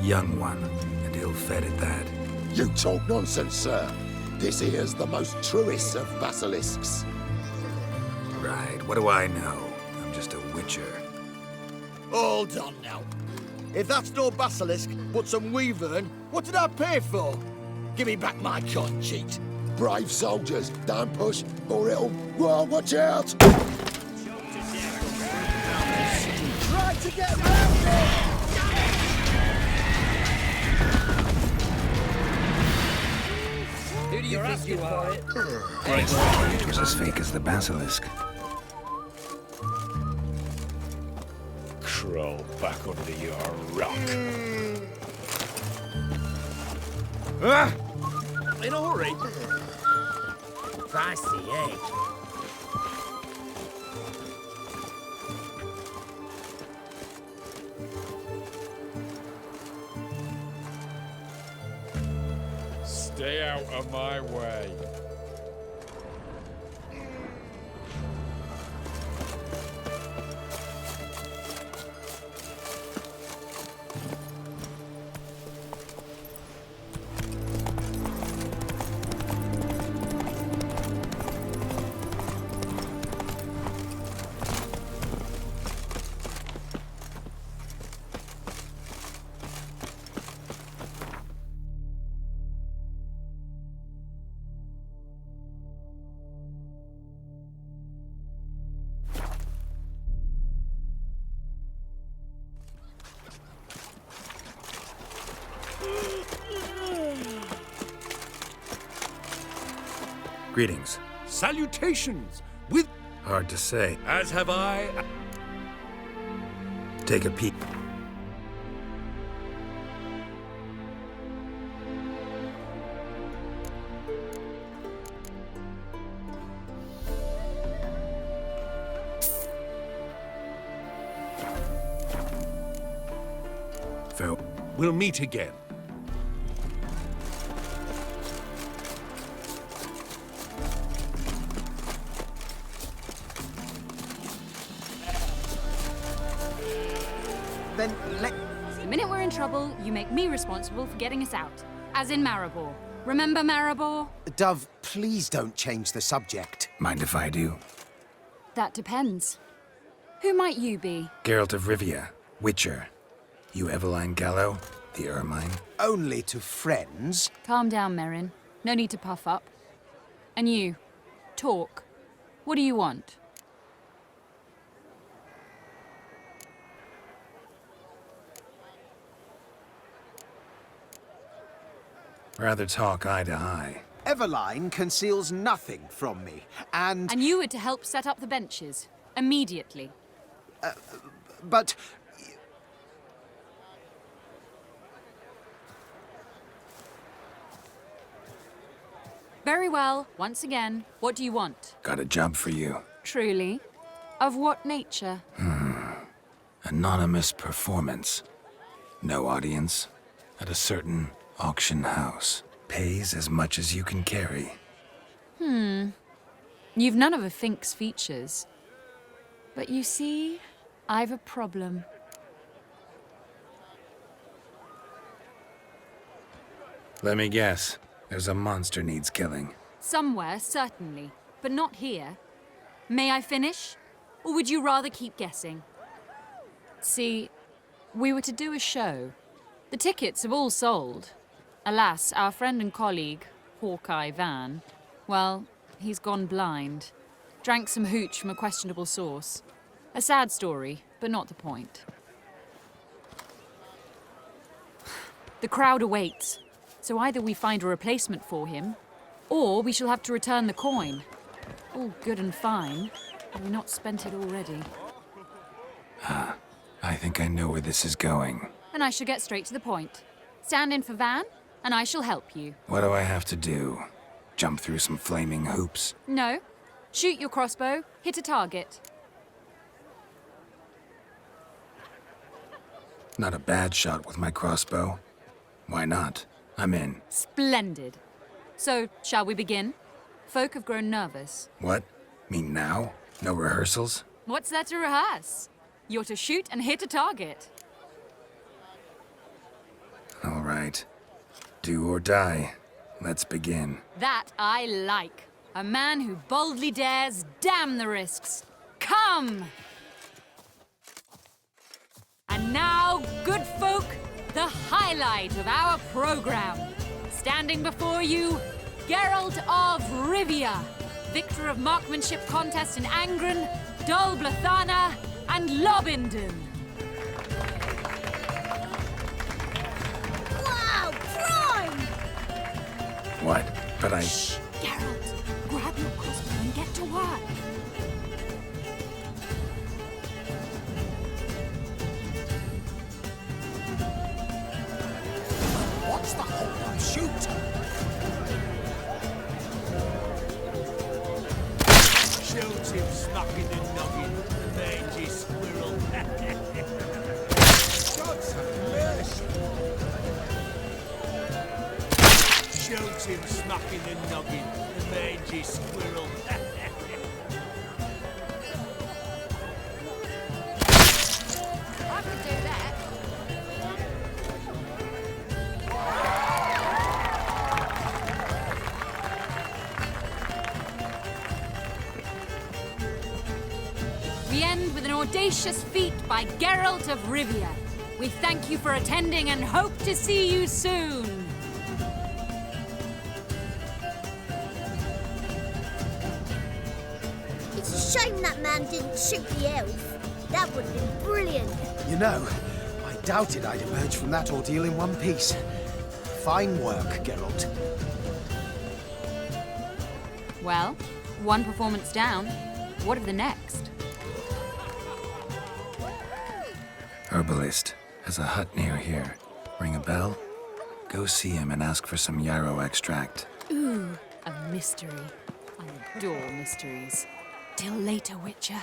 Young one, and ill-fed at that. You talk nonsense, sir. This here's the most truest of basilisks. Right, what do I know? I'm just a witcher. Hold on now. If that's no basilisk, but some wyvern, what did I pay for? Give me back my coin, cheat. Brave soldiers, don't push, or it'll... Well, watch out! Try to get around it! Who do you think you are? The cage was as fake as the basilisk. Crawl back under your rock. In a hurry. Pricey, eh? Stay out of my way. Greetings. Salutations! With... Hard to say. As have I... Take a peek. Phil. We'll meet again. Then let... The minute we're in trouble, you make me responsible for getting us out. As in Maribor. Remember Maribor? Dove, please don't change the subject. Mind if I do? That depends. Who might you be? Geralt of Rivia, Witcher. You Eveline Gallo, the Ermine. Only to friends. Calm down, Merrin. No need to puff up. And you, talk. What do you want? Rather talk eye to eye. Eveline conceals nothing from me, and... And you were to help set up the benches. Immediately. But... Very well. Once again, what do you want? Got a job for you. Truly? Of what nature? Anonymous performance. No audience. At a certain auction house. Pays as much as you can carry. You've none of a Fink's features. But you see, I've a problem. Let me guess. There's a monster needs killing. Somewhere, certainly. But not here. May I finish? Or would you rather keep guessing? See, we were to do a show. The tickets have all sold. Alas, our friend and colleague, Hawkeye Van, well, he's gone blind. Drank some hooch from a questionable source. A sad story, but not the point. The crowd awaits, so either we find a replacement for him, or we shall have to return the coin. All good and fine, have we not spent it already? I think I know where this is going. And I shall get straight to the point. Stand in for Van, and I shall help you. What do I have to do? Jump through some flaming hoops? No. Shoot your crossbow, hit a target. Not a bad shot with my crossbow. Why not? I'm in. Splendid. So, shall we begin? Folk have grown nervous. What? Mean now? No rehearsals? What's there to rehearse? You're to shoot and hit a target. All right. Do or die. Let's begin. That I like. A man who boldly dares, damn the risks. Come! And now, good folk, the highlight of our program. Standing before you, Geralt of Rivia, victor of marksmanship contests in Angren, Dol Blathana, and Lobindon. Wow, prime! What? But I... Shh, Geralt. Grab your crossbow and get to work. What's the hold-up? Shoot! Shoot him smacking the noggin, mangy squirrel. God's have mercy! Shoot him smacking the noggin, mangy squirrel. I could do that. We end with an audacious feat by Geralt of Rivia. We thank you for attending and hope to see you soon. It's a shame that man didn't shoot the elf. That would have been brilliant. You know, I doubted I'd emerge from that ordeal in one piece. Fine work, Geralt. Well, one performance down. What of the next? Herbalist. Has a hut near here. Ring a bell? Go see him and ask for some yarrow extract. Ooh, a mystery. I adore mysteries. Till later, Witcher.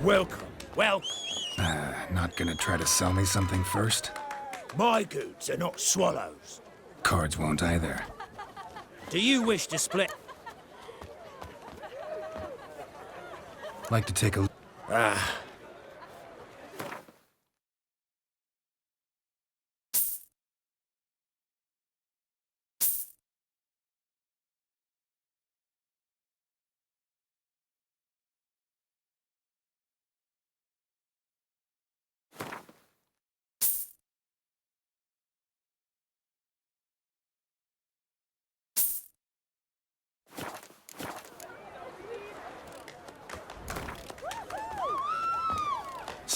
Welcome, welcome. Not gonna try to sell me something first? My goods are not swallows. Cards won't either. Do you wish to split? Like to take a look.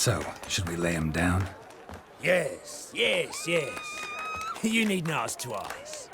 So, should we lay him down? Yes, yes, yes. You needn't ask twice.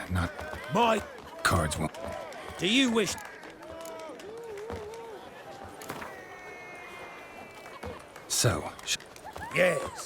not... Boy, Cards won't... do you wish... So, Yes.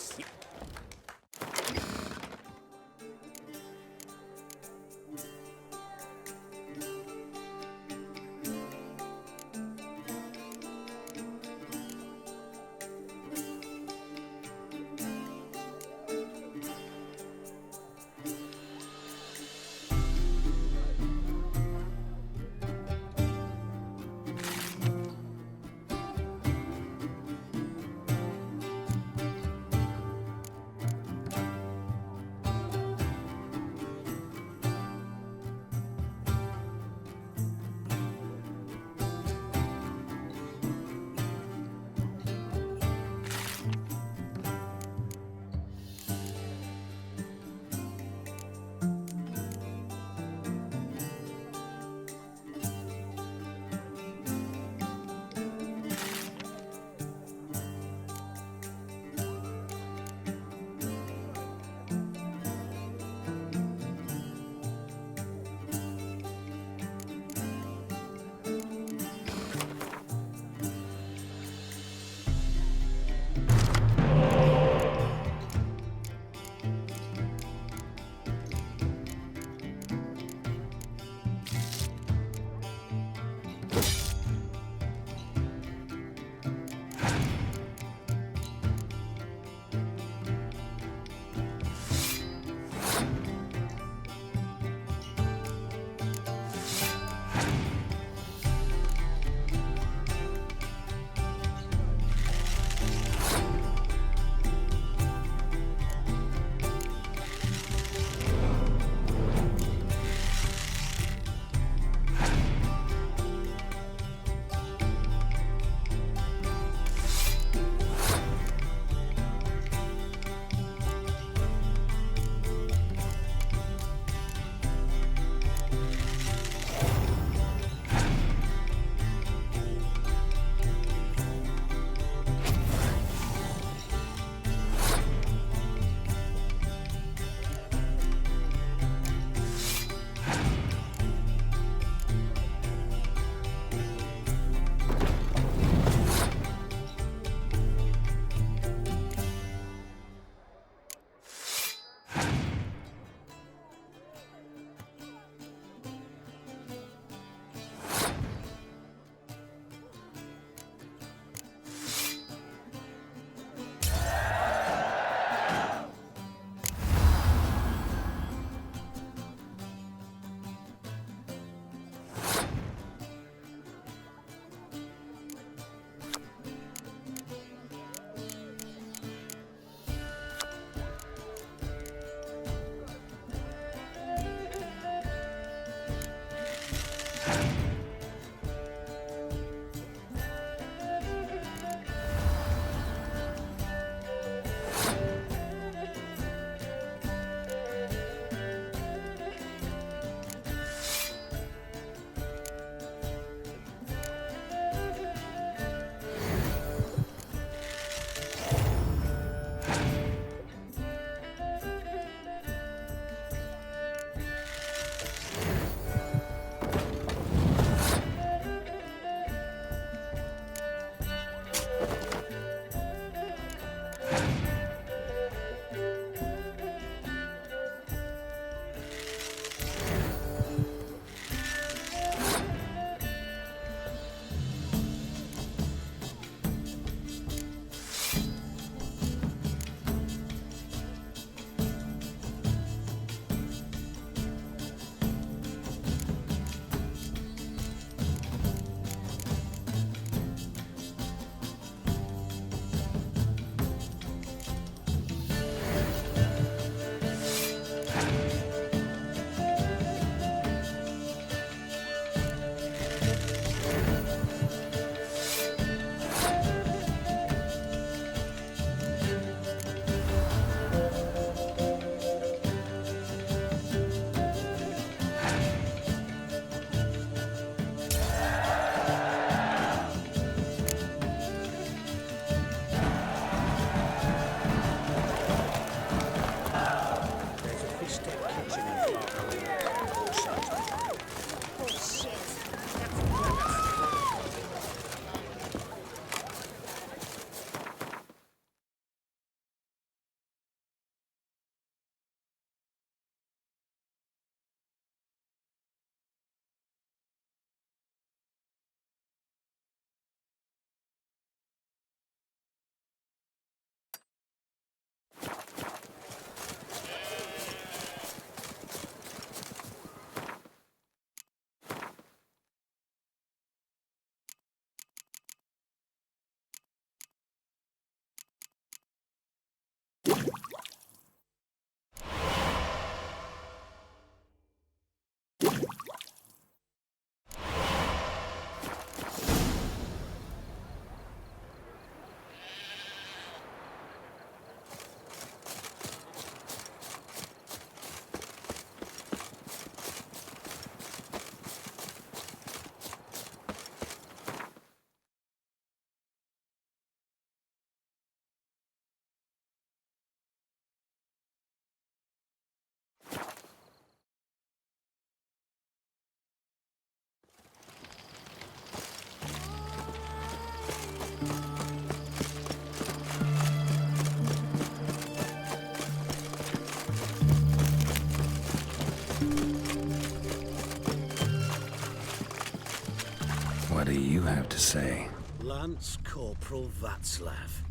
What do you have to say? Lance Corporal Václav.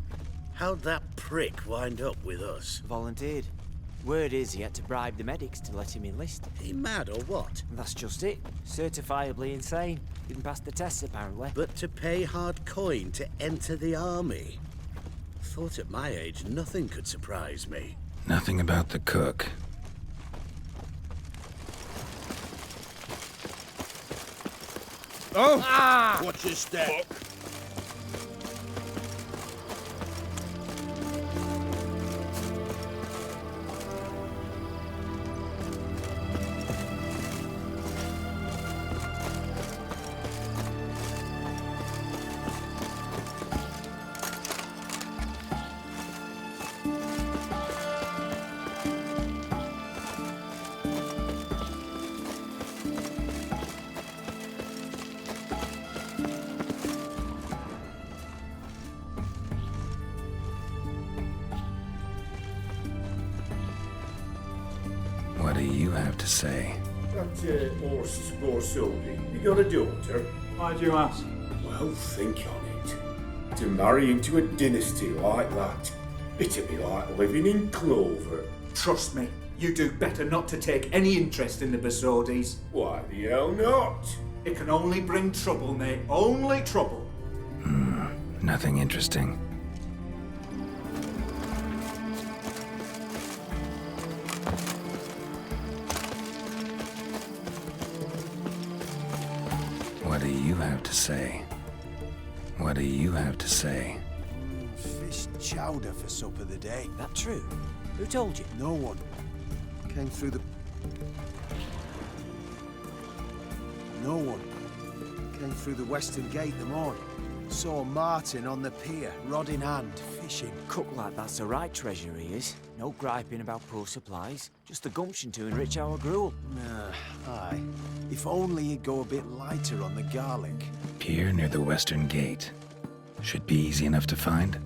How'd that prick wind up with us? Volunteered. Word is he had to bribe the medics to let him enlist. He mad or what? That's just it. Certifiably insane. Didn't pass the tests, apparently. But to pay hard coin to enter the army? Thought at my age nothing could surprise me. Nothing about the cook. Oh! Ah! Watch your step. What do you have to say? That horse Borsodi, you got a daughter? Why do you ask? Well, think on it. To marry into a dynasty like that, it'd be like living in clover. Trust me, you do better not to take any interest in the Borsodis. Why the hell not? It can only bring trouble, mate. Only trouble. Nothing interesting. What do you have to say? What do you have to say? Fish chowder for supper the day. That true? Who told you? No one. Came through the... No one. Came through the western gate the morning. Saw Martin on the pier, rod in hand, fishing. Cook like that's the right treasure he is. No griping about poor supplies. Just the gumption to enrich our gruel. Aye. If only he'd go a bit lighter on the garlic. Pier near the western gate. Should be easy enough to find.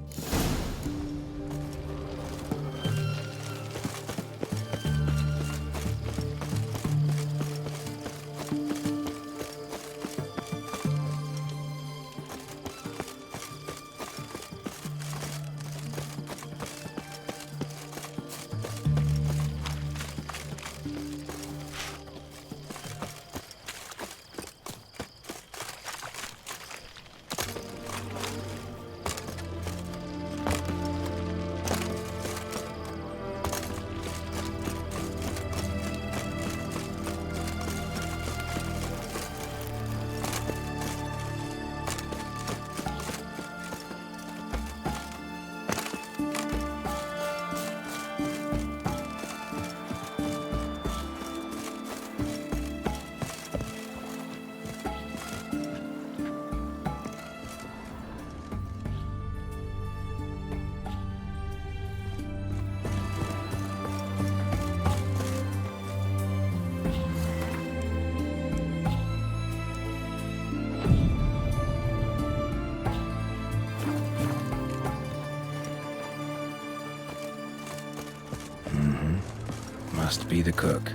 Must be the cook.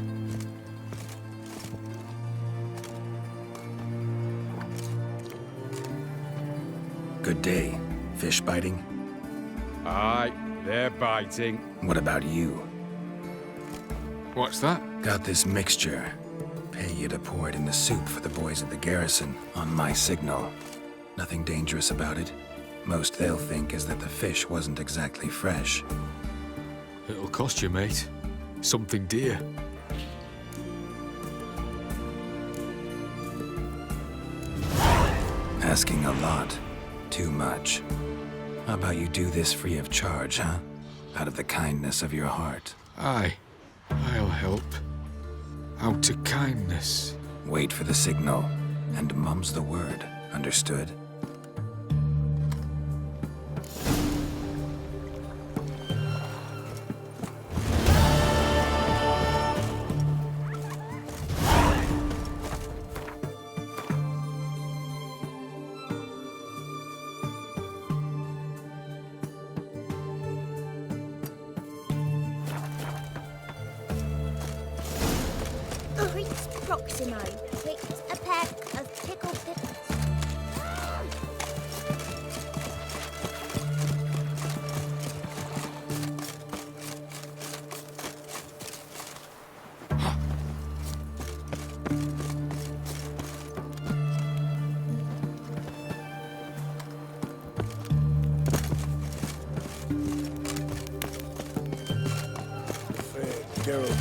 Good day. Fish biting? Aye, they're biting. What about you? What's that? Got this mixture. Pay you to pour it in the soup for the boys at the garrison, on my signal. Nothing dangerous about it. Most they'll think is that the fish wasn't exactly fresh. It'll cost you, mate. Something dear. Asking a lot. Too much. How about you do this free of charge, huh? Out of the kindness of your heart. Aye, I'll help. Out of kindness. Wait for the signal, and mum's the word. Understood? Proximo picked a pack of pickled pickles.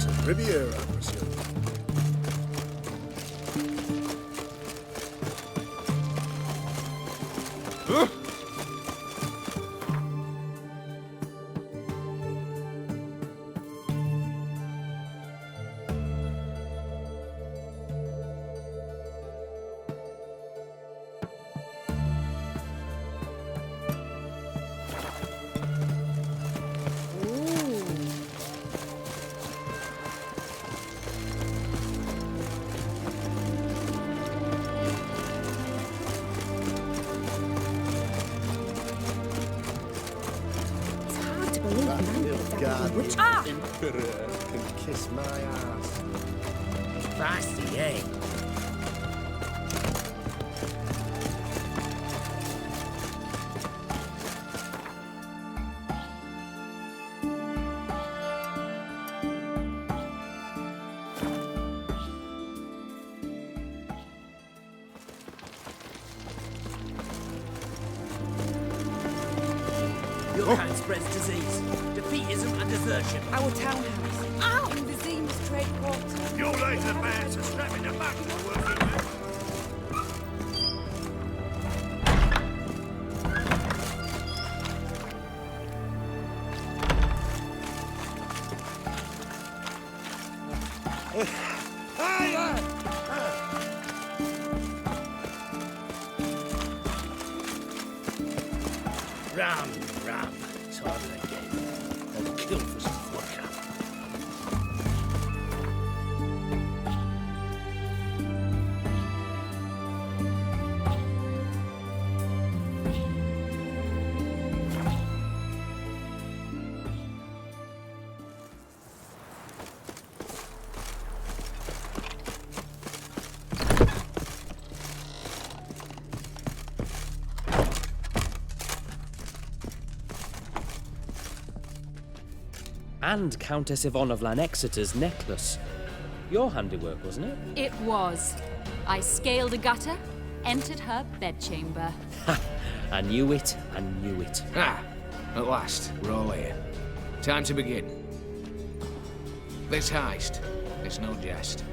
To Riviera, I presume. Emperor can kiss my ass. Feisty, eh? Your kind spreads disease, defeatism and desertion. Our townhouse. Out in the Zeem's trade quarter. Your laser bands are strapping them back to the working men. Ram, it's harder than game. They'll kill for some vodka. And Countess Yvonne of Lanexeter's necklace. Your handiwork, wasn't it? It was. I scaled a gutter, entered her bedchamber. Ha! I knew it, Ah, at last, we're all here. Time to begin. This heist, it's no jest.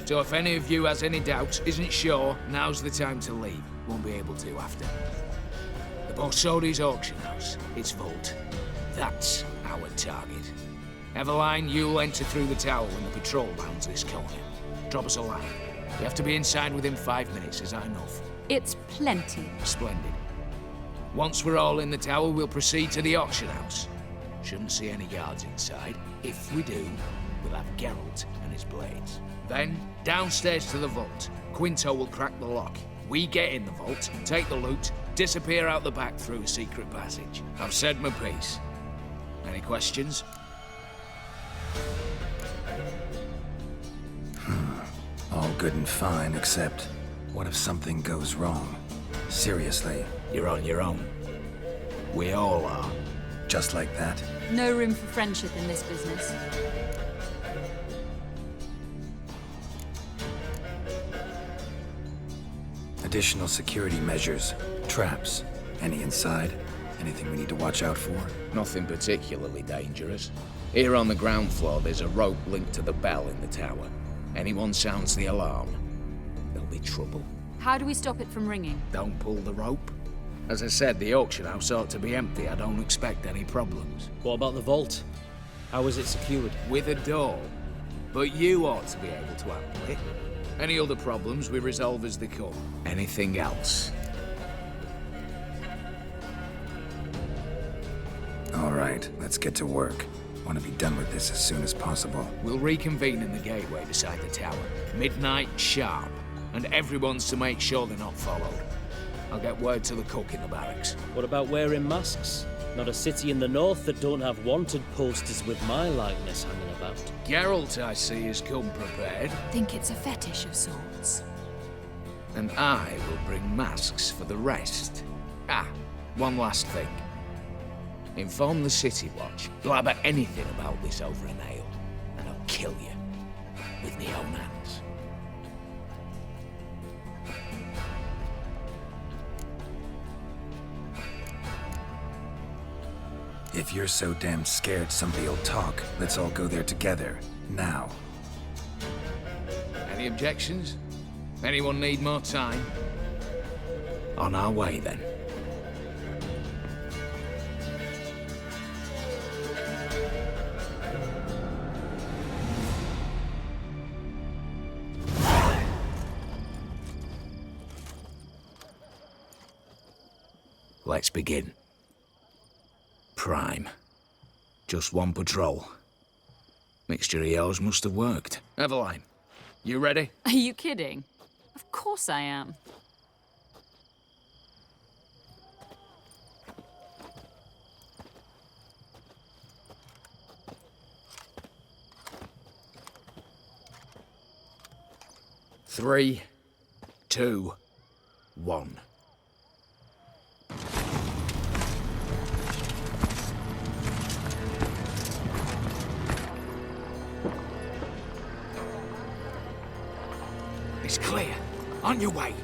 So if any of you has any doubts, isn't sure, now's the time to leave. Won't be able to after. The Borsodi's auction house, its vault. That's our target. Eveline, you'll enter through the tower when the patrol rounds this corner. Drop us a line. You have to be inside within 5 minutes, is that enough? It's plenty. Splendid. Once we're all in the tower, we'll proceed to the auction house. Shouldn't see any guards inside. If we do, we'll have Geralt and his blades. Then, downstairs to the vault. Quinto will crack the lock. We get in the vault, take the loot, disappear out the back through a secret passage. I've said my piece. Any questions? All good and fine, except what if something goes wrong? Seriously. You're on your own. We all are. Just like that? No room for friendship in this business. Additional security measures, traps. Any inside? Anything we need to watch out for? Nothing particularly dangerous. Here on the ground floor, there's a rope linked to the bell in the tower. Anyone sounds the alarm, there'll be trouble. How do we stop it from ringing? Don't pull the rope. As I said, the auction house ought to be empty. I don't expect any problems. What about the vault? How is it secured? With a door. But you ought to be able to handle it. Any other problems we resolve as they come. Anything else? All right, let's get to work. Want to be done with this as soon as possible. We'll reconvene in the gateway beside the tower. Midnight sharp. And everyone's to make sure they're not followed. I'll get word to the cook in the barracks. What about wearing masks? Not a city in the north that don't have wanted posters with my likeness hanging about. Geralt, I see, has come prepared. Think it's a fetish of sorts. And I will bring masks for the rest. Ah, one last thing. Inform the City Watch. Blabber anything about this over an ale, and I'll kill you with my own hands. If you're so damn scared somebody'll talk, let's all go there together. Now. Any objections? Anyone need more time? On our way, then. Let's begin. Prime. Just one patrol. Mixture of yours must have worked. Eveline, you ready? Are you kidding? Of course I am. Three, 2, 1. It's clear. On your way.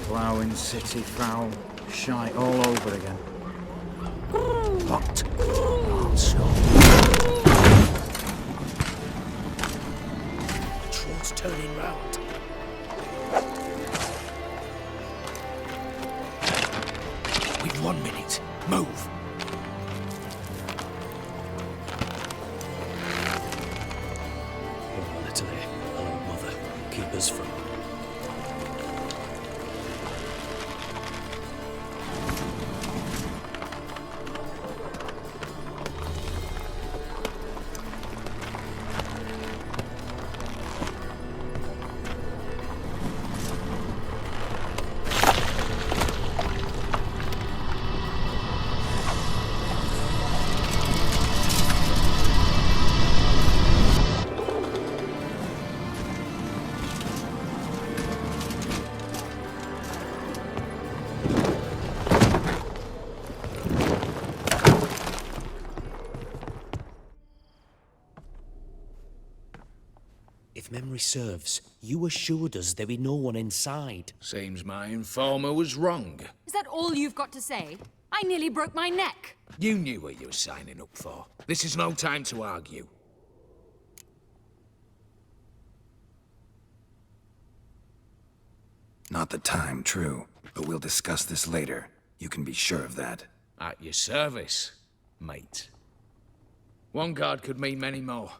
Ploughing city foul, shite all over again. What? Also. Patrol's turning round. We've 1 minute. Move. Oh, Natalie. Oh, mother. Keep us from... If memory serves, you assured us there be no one inside. Seems my informer was wrong. Is that all you've got to say? I nearly broke my neck. You knew what you were signing up for. This is no time to argue. Not the time, true. But we'll discuss this later. You can be sure of that. At your service, mate. One guard could mean many more.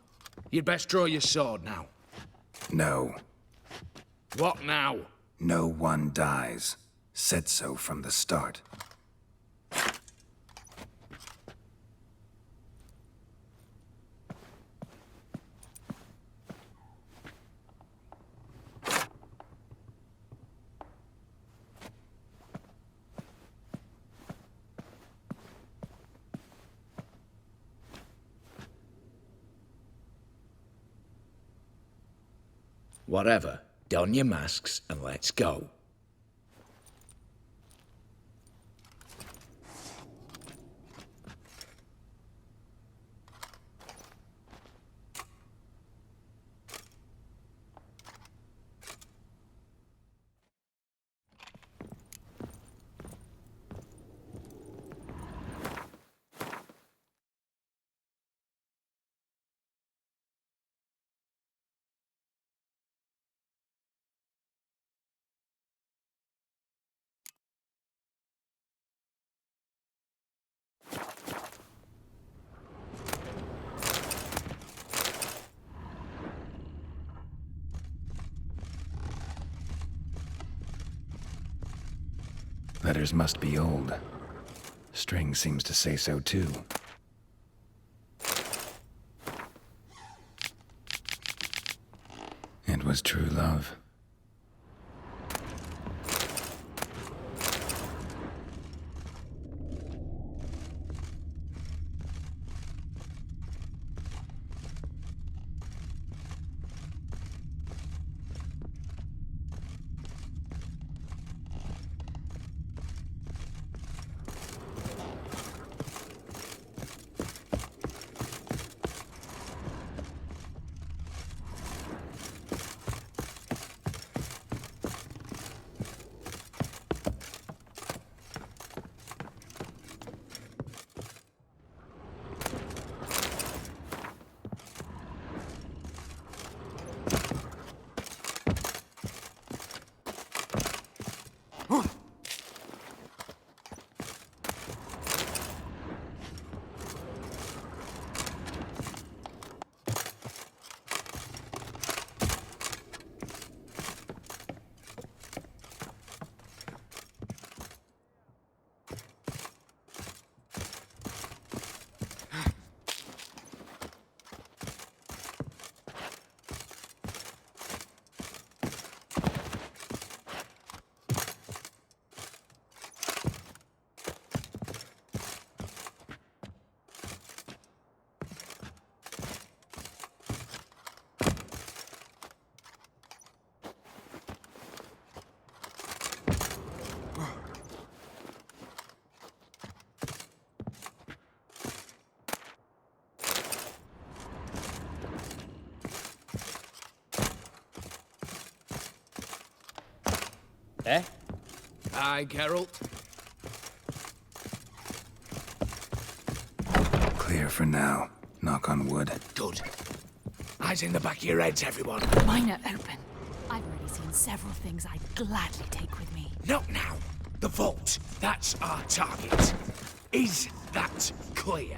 You'd best draw your sword now. No. What now? No one dies. Said so from the start. Whatever. Don your masks and let's go. Letters must be old. String seems to say so too. It was true love. Eh? Aye, Geralt. Clear for now. Knock on wood. Good. Eyes in the back of your heads, everyone. Mine are open. I've already seen several things I'd gladly take with me. Not now. The vault. That's our target. Is that clear?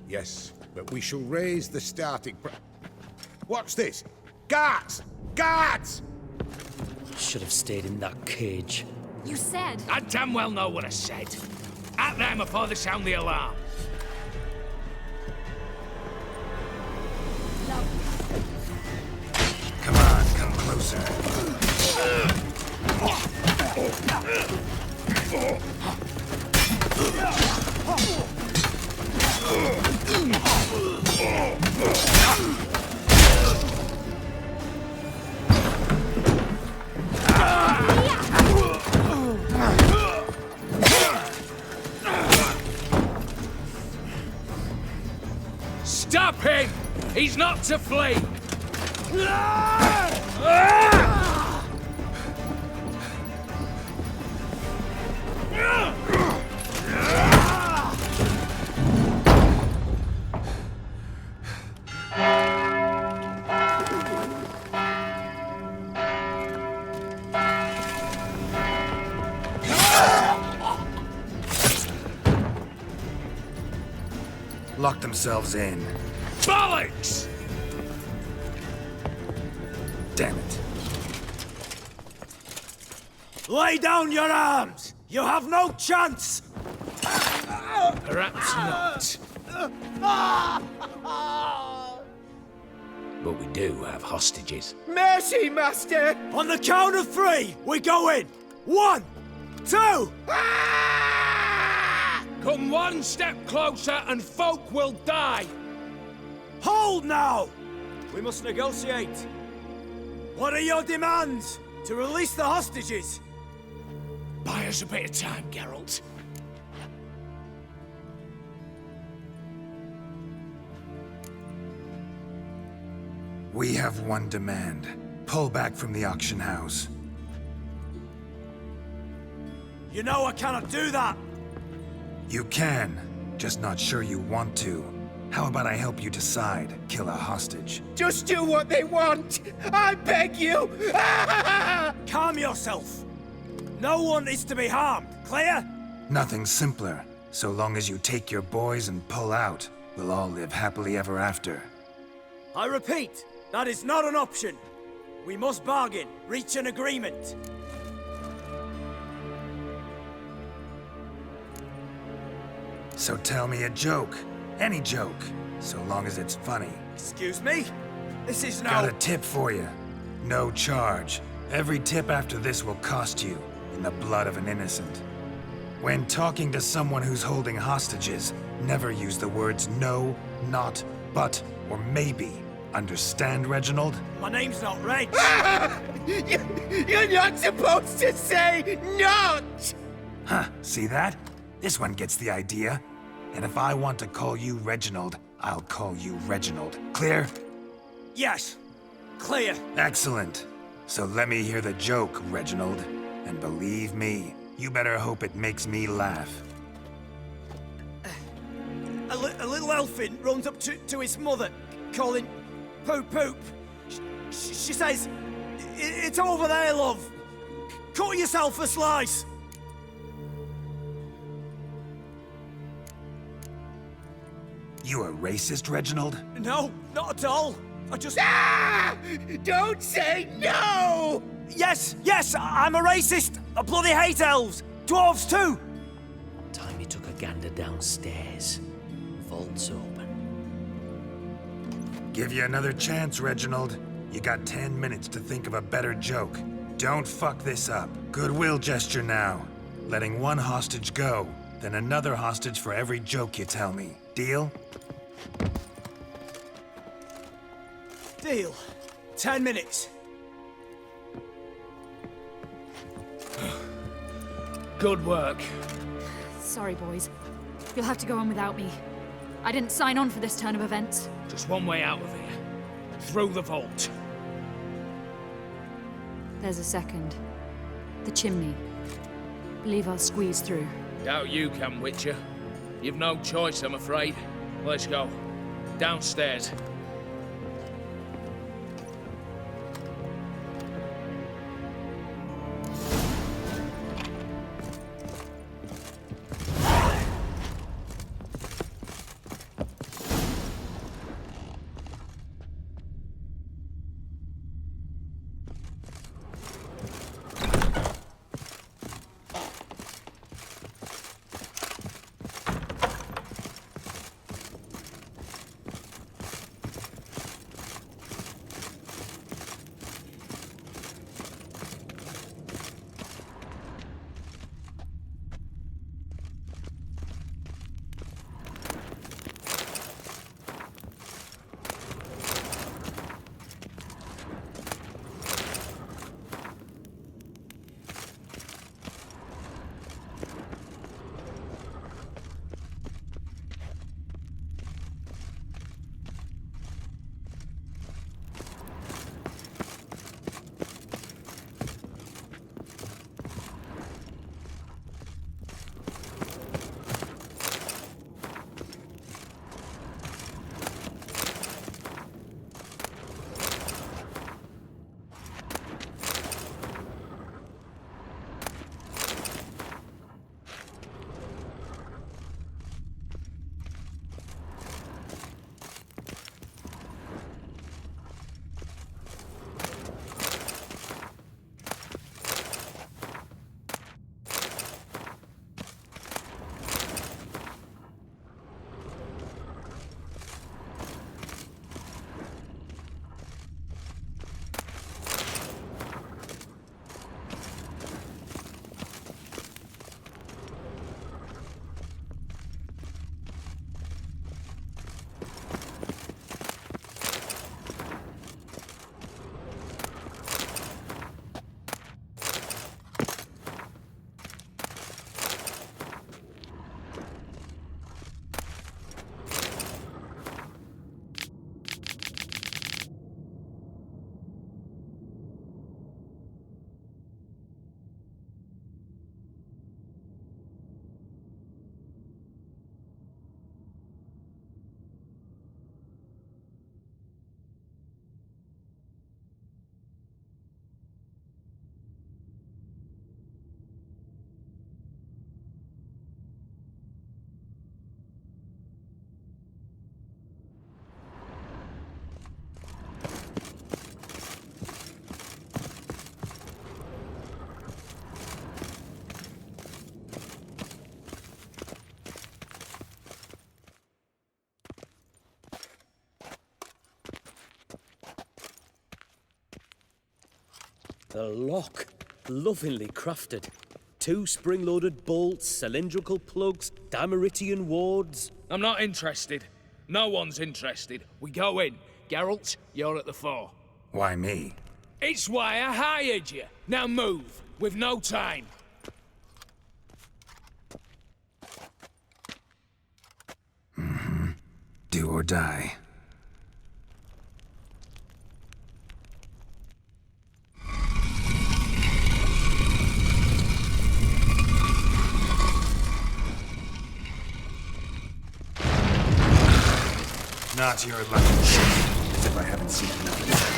Yes, but we shall raise the starting What's this? Guards! Guards! Should have stayed in that cage. You said... I damn well know what I said. At them before they sound the alarm. Come on, come closer. Stop him! He's not to flee! Lock themselves in. Bollocks! Damn it. Lay down your arms! You have no chance! Perhaps not. But we do have hostages. Mercy, Master! On the count of three, we go in! 1, 2... Come one step closer and folk will die! Hold now! We must negotiate. What are your demands? To release the hostages? Buy us a bit of time, Geralt. We have one demand. Pull back from the auction house. You know I cannot do that! You can, just not sure you want to. How about I help you decide? Kill a hostage. Just do what they want! I beg you! Calm yourself! No one is to be harmed, clear? Nothing simpler. So long as you take your boys and pull out, we'll all live happily ever after. I repeat, that is not an option. We must bargain, reach an agreement. So tell me a joke. Any joke. So long as it's funny. Excuse me? This is no... Got a tip for you. No charge. Every tip after this will cost you, in the blood of an innocent. When talking to someone who's holding hostages, never use the words no, not, but, or maybe. Understand, Reginald? My name's not Reg. You're not supposed to say not! Huh, see that? This one gets the idea. And if I want to call you Reginald, I'll call you Reginald. Clear? Yes. Clear. Excellent. So let me hear the joke, Reginald. And believe me, you better hope it makes me laugh. A little elfin runs up to his mother, calling Poop Poop. She says, "It's over there, love. Cut yourself a slice." You a racist, Reginald? No, not at all. I just... Ah! Don't say no! Yes, I'm a racist. I bloody hate elves. Dwarves too. Time you took a gander downstairs. Vault's open. Give you another chance, Reginald. You got 10 minutes to think of a better joke. Don't fuck this up. Goodwill gesture now. Letting one hostage go, then another hostage for every joke you tell me. Deal? Deal. 10 minutes. Good work. Sorry, boys. You'll have to go on without me. I didn't sign on for this turn of events. Just one way out of here. Through the vault. There's a second. The chimney. Believe I'll squeeze through. Doubt you can, Witcher. You've no choice, I'm afraid. Let's go. Downstairs. The lock. Lovingly crafted. 2 spring-loaded bolts, cylindrical plugs, Dameritian wards. I'm not interested. No one's interested. We go in. Geralt, you're at the fore. Why me? It's why I hired you. Now move. We've no time. Do or die. Not your lucky shit, as if I haven't seen enough of this.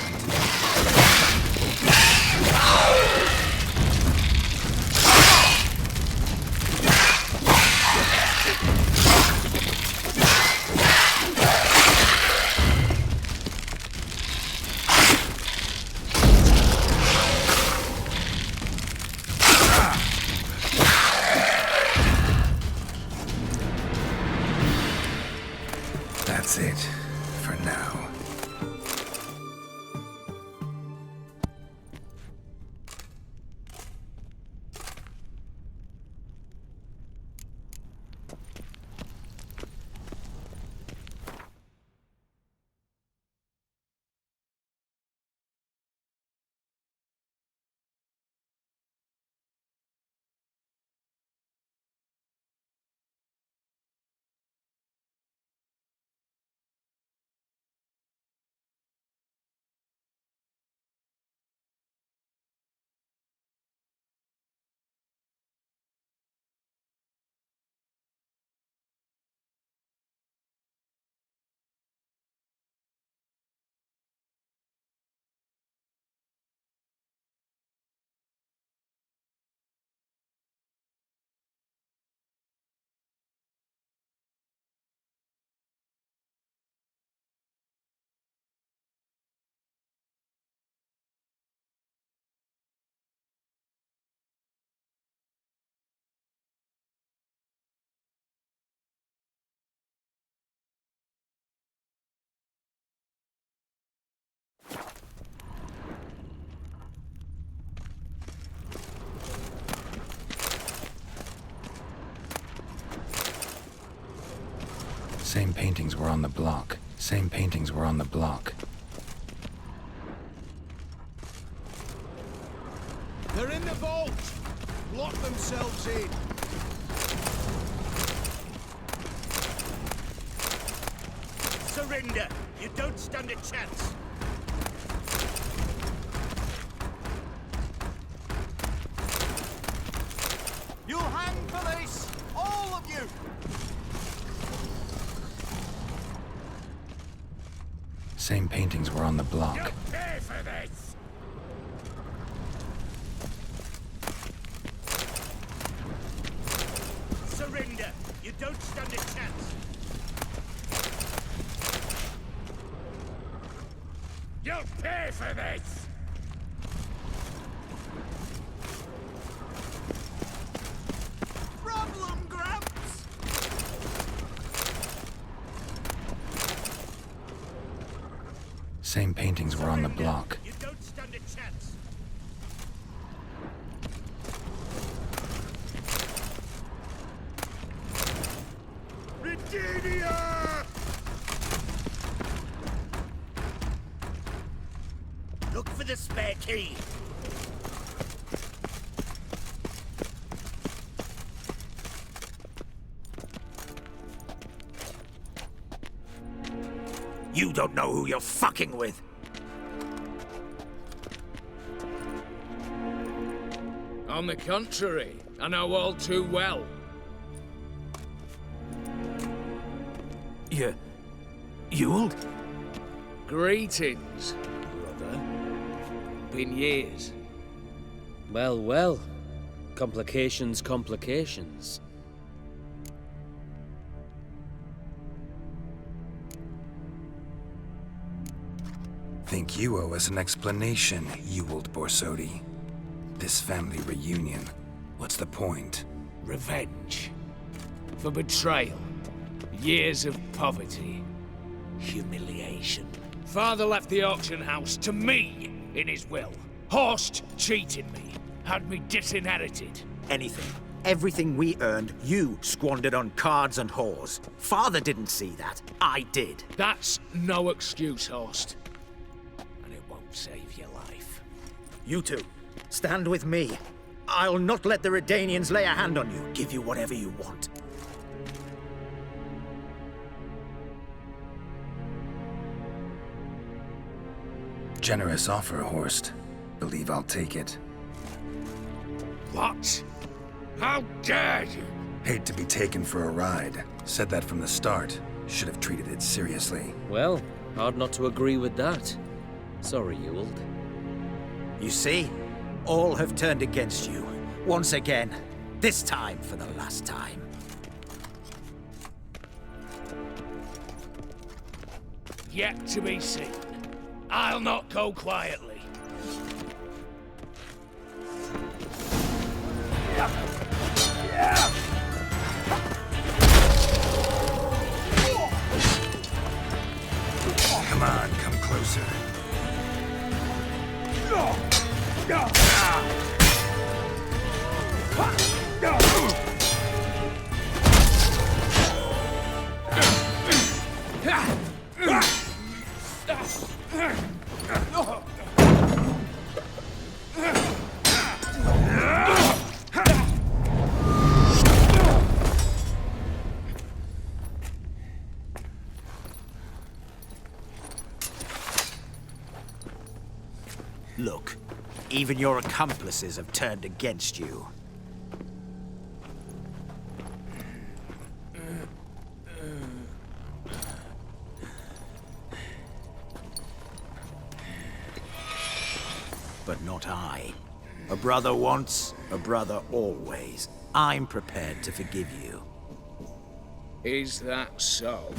That's it, for now. Same paintings were on the block. Same paintings were on the block. They're in the vault! Lock themselves in. Surrender! You don't stand a chance! You'll hang for this! All of you! Same paintings were on the block. You'll pay for this! Surrender! You don't stand a chance! You'll pay for this! Problem, Gramps! Same paintings were on the block. You don't stand a chance! Virginia! Look for the spare key. You don't know who you're fucking with. On the contrary, I know all too well. Ewald? Greetings, brother. Been years. Well, well. Complications, complications. Think you owe us an explanation, Ewald Borsodi. This family reunion, what's the point? Revenge. For betrayal. Years of poverty. Humiliation. Father left the auction house to me in his will. Horst cheated me. Had me disinherited. Anything. Everything we earned, you squandered on cards and whores. Father didn't see that. I did. That's no excuse, Horst. And it won't save your life. You two, stand with me. I'll not let the Redanians lay a hand on you. Give you whatever you want. Generous offer, Horst. Believe I'll take it. What? How dare you? Hate to be taken for a ride. Said that from the start. Should have treated it seriously. Well, hard not to agree with that. Sorry, Ewald. You see? All have turned against you. Once again. This time for the last time. Yet to be seen. I'll not go quietly. Come on, come closer. Look, even your accomplices have turned against you. But not I. A brother once, a brother always. I'm prepared to forgive you. Is that so?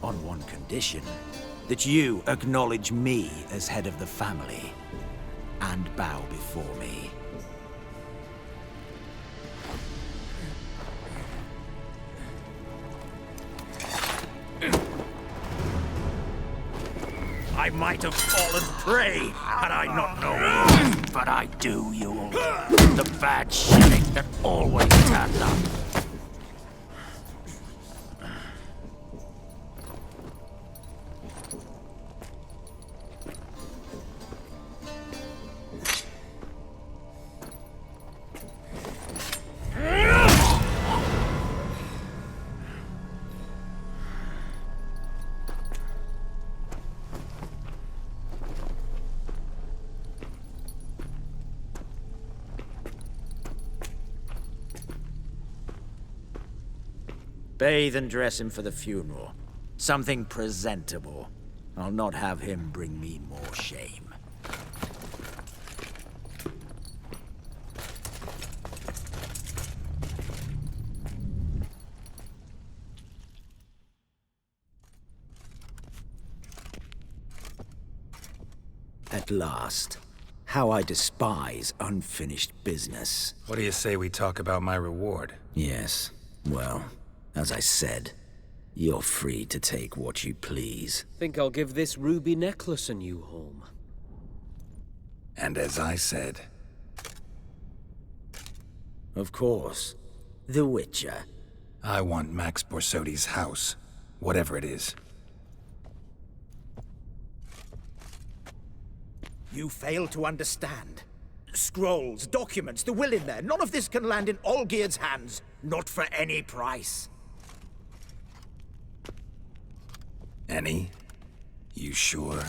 On one condition. That you acknowledge me as head of the family. And bow before me. I might have fallen prey had I not known. But I do, Ewald. The bad shit that always turns up. Bathe and dress him for the funeral. Something presentable. I'll not have him bring me more shame. At last. How I despise unfinished business. What do you say we talk about my reward? Yes. Well, as I said, you're free to take what you please. Think I'll give this ruby necklace a new home. And as I said... Of course. The Witcher. I want Max Borsodi's house. Whatever it is. You fail to understand. Scrolls, documents, the will in there. None of this can land in Olgierd's hands. Not for any price. Any? You sure?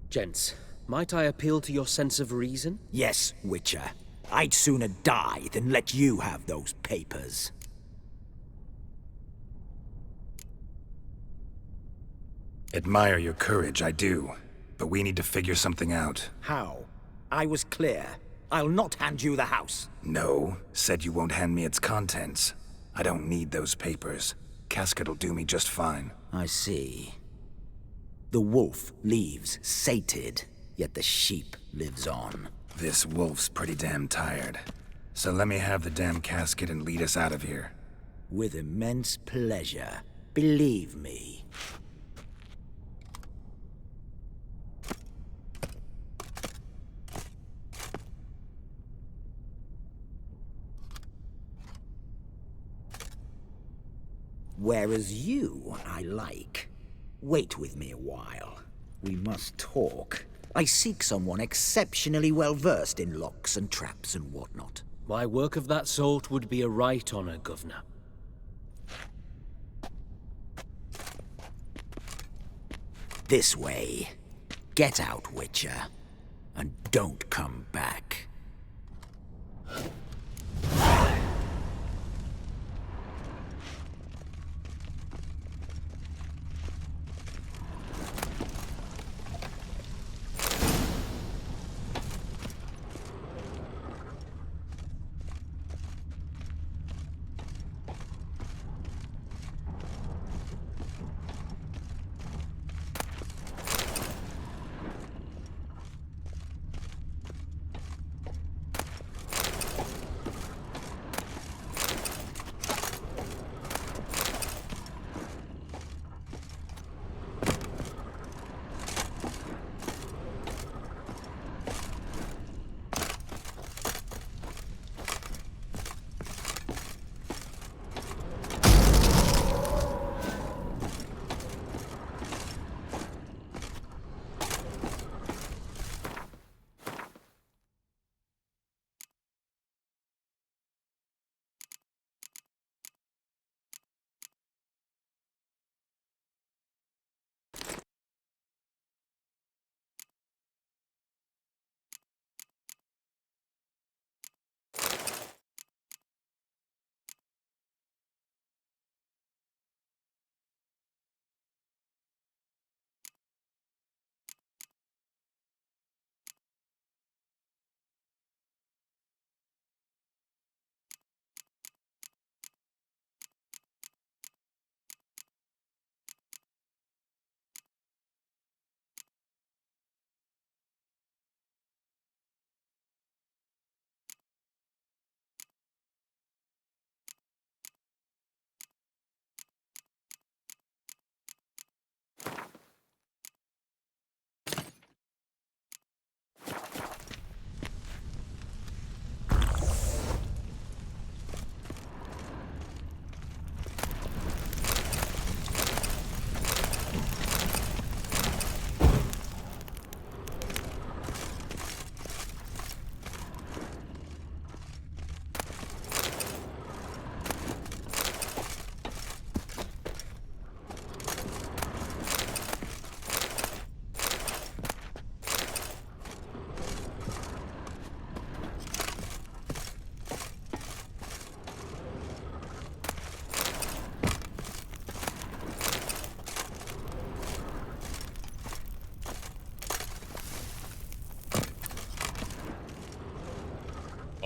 Gents, might I appeal to your sense of reason? Yes, Witcher. I'd sooner die than let you have those papers. Admire your courage, I do. But we need to figure something out. How? I was clear. I'll not hand you the house. No, said you won't hand me its contents. I don't need those papers. Casket'll do me just fine. I see. The wolf leaves sated, yet the sheep lives on. This wolf's pretty damn tired. So let me have the damn casket and lead us out of here. With immense pleasure. Believe me. Whereas you, I like. Wait with me a while. We must talk. I seek someone exceptionally well-versed in locks and traps and whatnot. My work of that sort would be a right honor, Governor. This way. Get out, Witcher. And don't come back.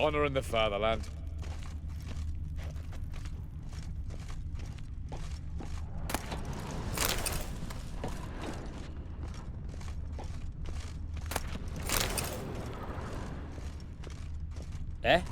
Honour and the fatherland. Eh?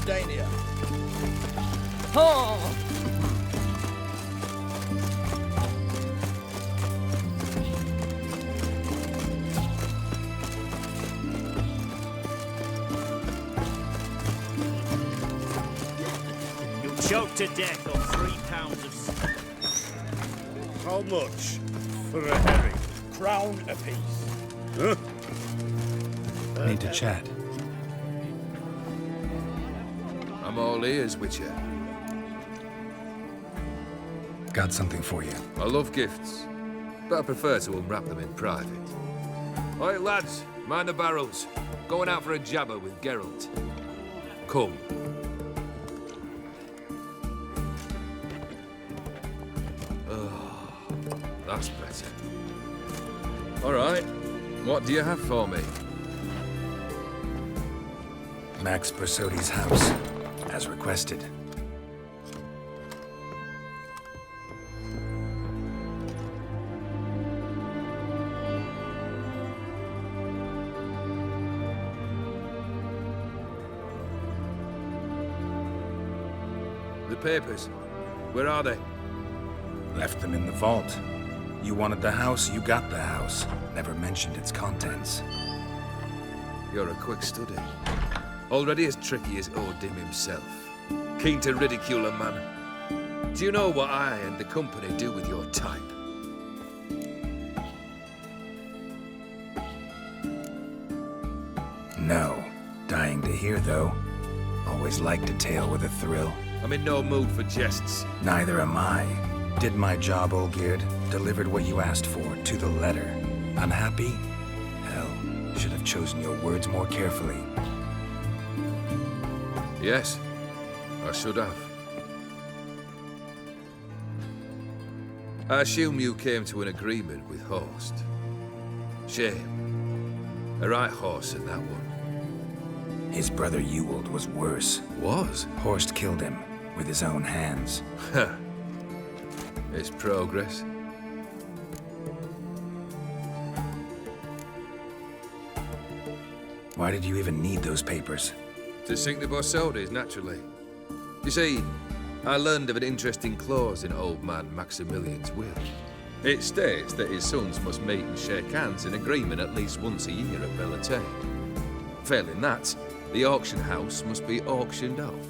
Dania. Oh! You'll choke to death on 3 pounds of... How much for a herring? Crown apiece. Huh? Need to chat. I'm all ears, Witcher. Got something for you. I love gifts, but I prefer to unwrap them in private. Oi, lads, mind the barrels. Going out for a jabber with Geralt. Come. Oh, that's better. All right, what do you have for me? Max Bersodi's house, as requested. The papers, where are they? Left them in the vault. You wanted the house, you got the house. Never mentioned its contents. You're a quick study. Already as tricky as Odin himself. Keen to ridicule a man. Do you know what I and the company do with your type? No. Dying to hear, though. Always liked a tale with a thrill. I'm in no mood for jests. Neither am I. Did my job, Olgierd. Delivered what you asked for, to the letter. Unhappy? Hell, should have chosen your words more carefully. Yes, I should have. I assume you came to an agreement with Horst. Shame. A right horse in that one. His brother Ewald was worse. Was? Horst killed him with his own hands. It's progress. Why did you even need those papers? To sink the Borsodis, naturally. You see, I learned of an interesting clause in old man Maximilian's will. It states that his sons must meet and shake hands in agreement at least once a year at Bellatane. Failing that, the auction house must be auctioned off.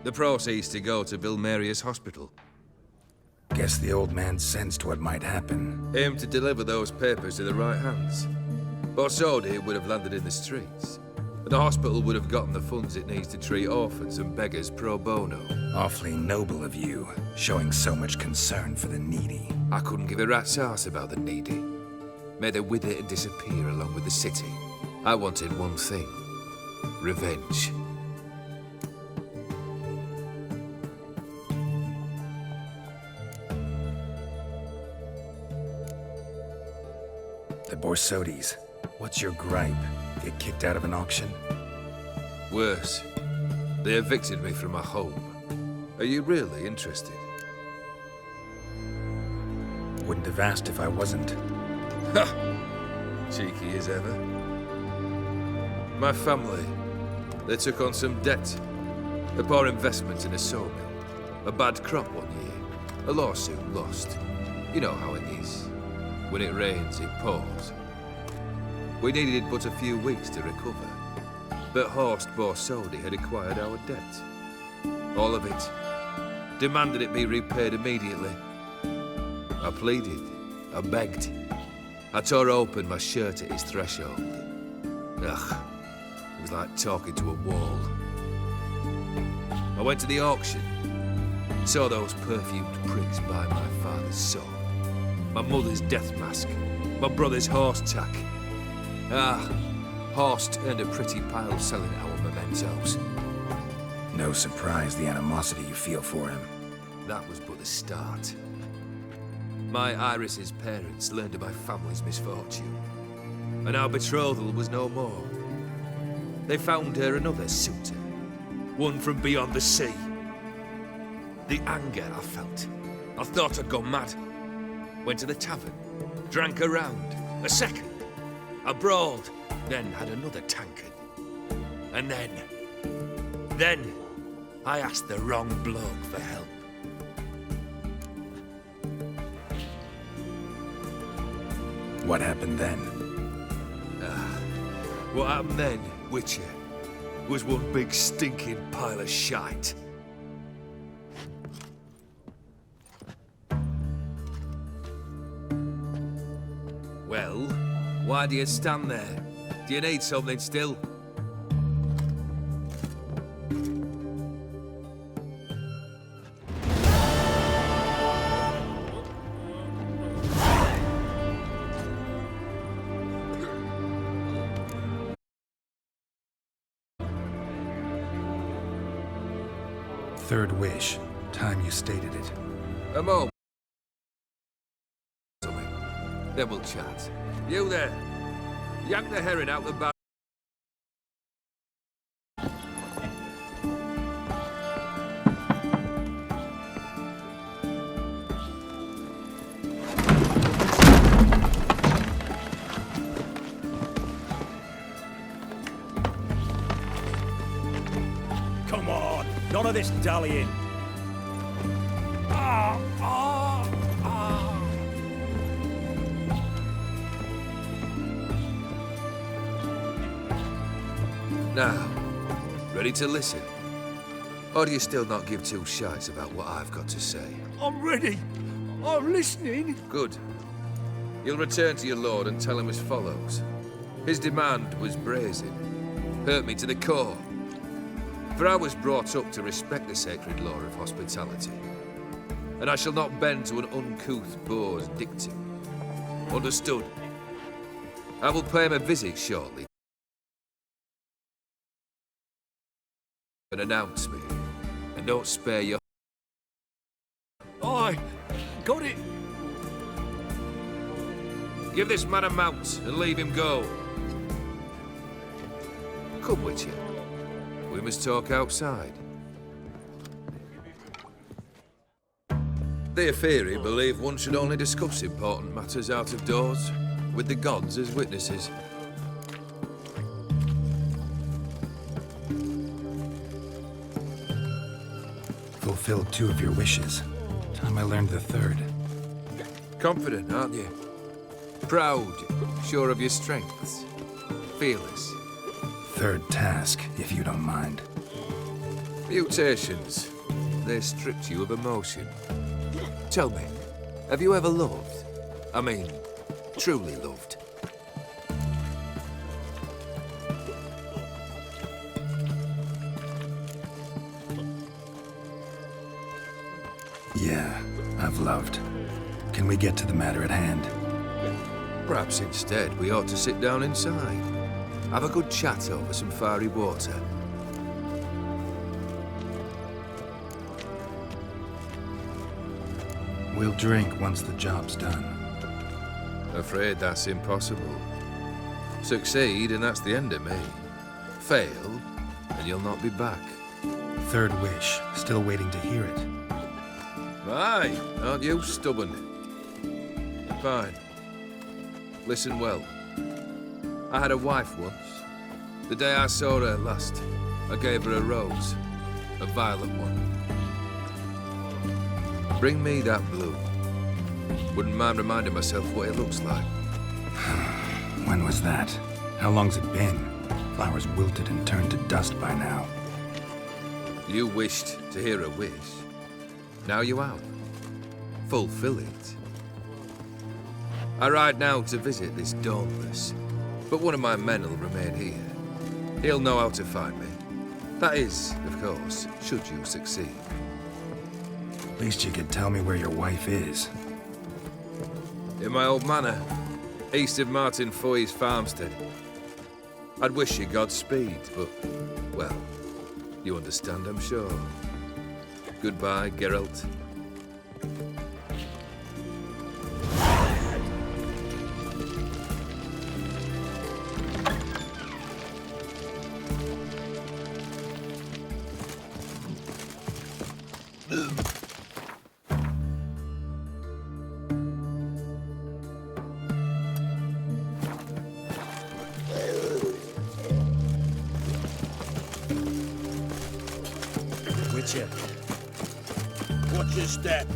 The proceeds to go to Vilmeria's hospital. Guess the old man sensed what might happen. Aimed to deliver those papers to the right hands. Borsodi would have landed in the streets. The hospital would have gotten the funds it needs to treat orphans and beggars pro bono. Awfully noble of you, showing so much concern for the needy. I couldn't give a rat's ass about the needy. May they wither and disappear along with the city. I wanted one thing. Revenge. The Borsodis. What's your gripe? Get kicked out of an auction? Worse. They evicted me from my home. Are you really interested? Wouldn't have asked if I wasn't. Ha! Cheeky as ever. My family, they took on some debt. A poor investment in a sawmill. A bad crop one year. A lawsuit lost. You know how it is. When it rains, it pours. We needed but a few weeks to recover. But Horst Borsodi had acquired our debt. All of it. Demanded it be repaid immediately. I pleaded. I begged. I tore open my shirt at his threshold. Ugh. It was like talking to a wall. I went to the auction. Saw those perfumed pricks by my father's saw. My mother's death mask. My brother's horse tack. Ah, Horst earned a pretty pile selling our mementos. No surprise the animosity you feel for him. That was but the start. My Iris's parents learned of my family's misfortune, and our betrothal was no more. They found her another suitor, one from beyond the sea. The anger I felt. I thought I'd gone mad. Went to the tavern, drank a round, a second. I brawled, then had another tankard. And then, I asked the wrong bloke for help. What happened then? What happened then, Witcher, was one big stinking pile of shite. Well, why do you stand there? Do you need something still? Third wish. Time you stated it. A moment. Then we'll chat. You there. Yank the herring out the back. Come on, none of this dallying. Now, ready to listen? Or do you still not give two shites about what I've got to say? I'm ready. I'm listening. Good. You'll return to your lord and tell him as follows. His demand was brazen. Hurt me to the core. For I was brought up to respect the sacred law of hospitality. And I shall not bend to an uncouth boor's dictum. Understood? I will pay him a visit shortly. And announce me. And don't spare your... Aye, got it. Give this man a mount and leave him go. Come, Witcher. We must talk outside. The Aetheri believe one should only discuss important matters out of doors, with the gods as witnesses. Fulfilled two of your wishes. Time I learned the third. Confident, aren't you? Proud, sure of your strengths. Fearless. Third task, if you don't mind. Mutations. They stripped you of emotion. Tell me, have you ever loved? I mean, truly loved? have loved. Can we get to the matter at hand? Perhaps instead we ought to sit down inside. Have a good chat over some fiery water. We'll drink once the job's done. Afraid that's impossible. Succeed, and that's the end of me. Fail, and you'll not be back. Third wish. Still waiting to hear it. Aye, aren't you stubborn? Fine. Listen well. I had a wife once. The day I saw her last, I gave her a rose. A violet one. Bring me that blue. Wouldn't mind reminding myself what it looks like. When was that? How long's it been? Flowers wilted and turned to dust by now. You wished to hear a wish. Now you have. Fulfill it. I ride now to visit this Dauntless, but one of my men will remain here. He'll know how to find me. That is, of course, should you succeed. At least you could tell me where your wife is. In my old manor, east of Martin Foy's farmstead. I'd wish you Godspeed, but, well, you understand, I'm sure. Goodbye, Geralt. Witcher, watch your step.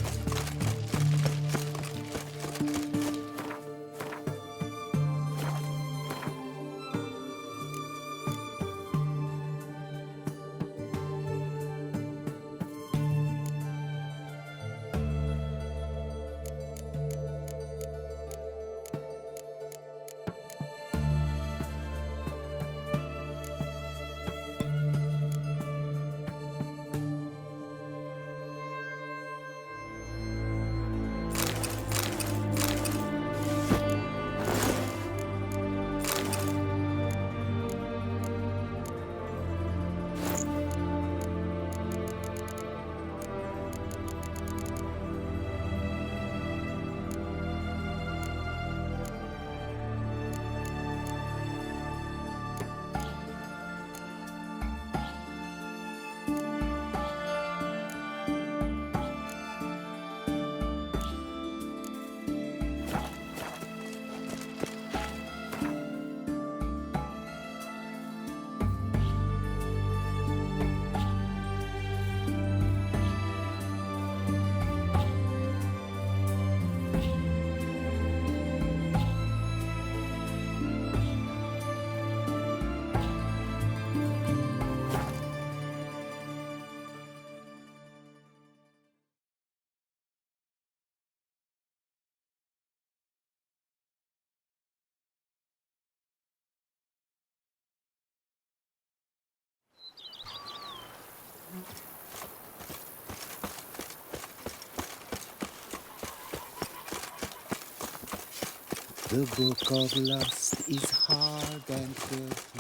The book of lust is hard and filthy.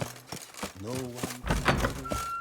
No one can read.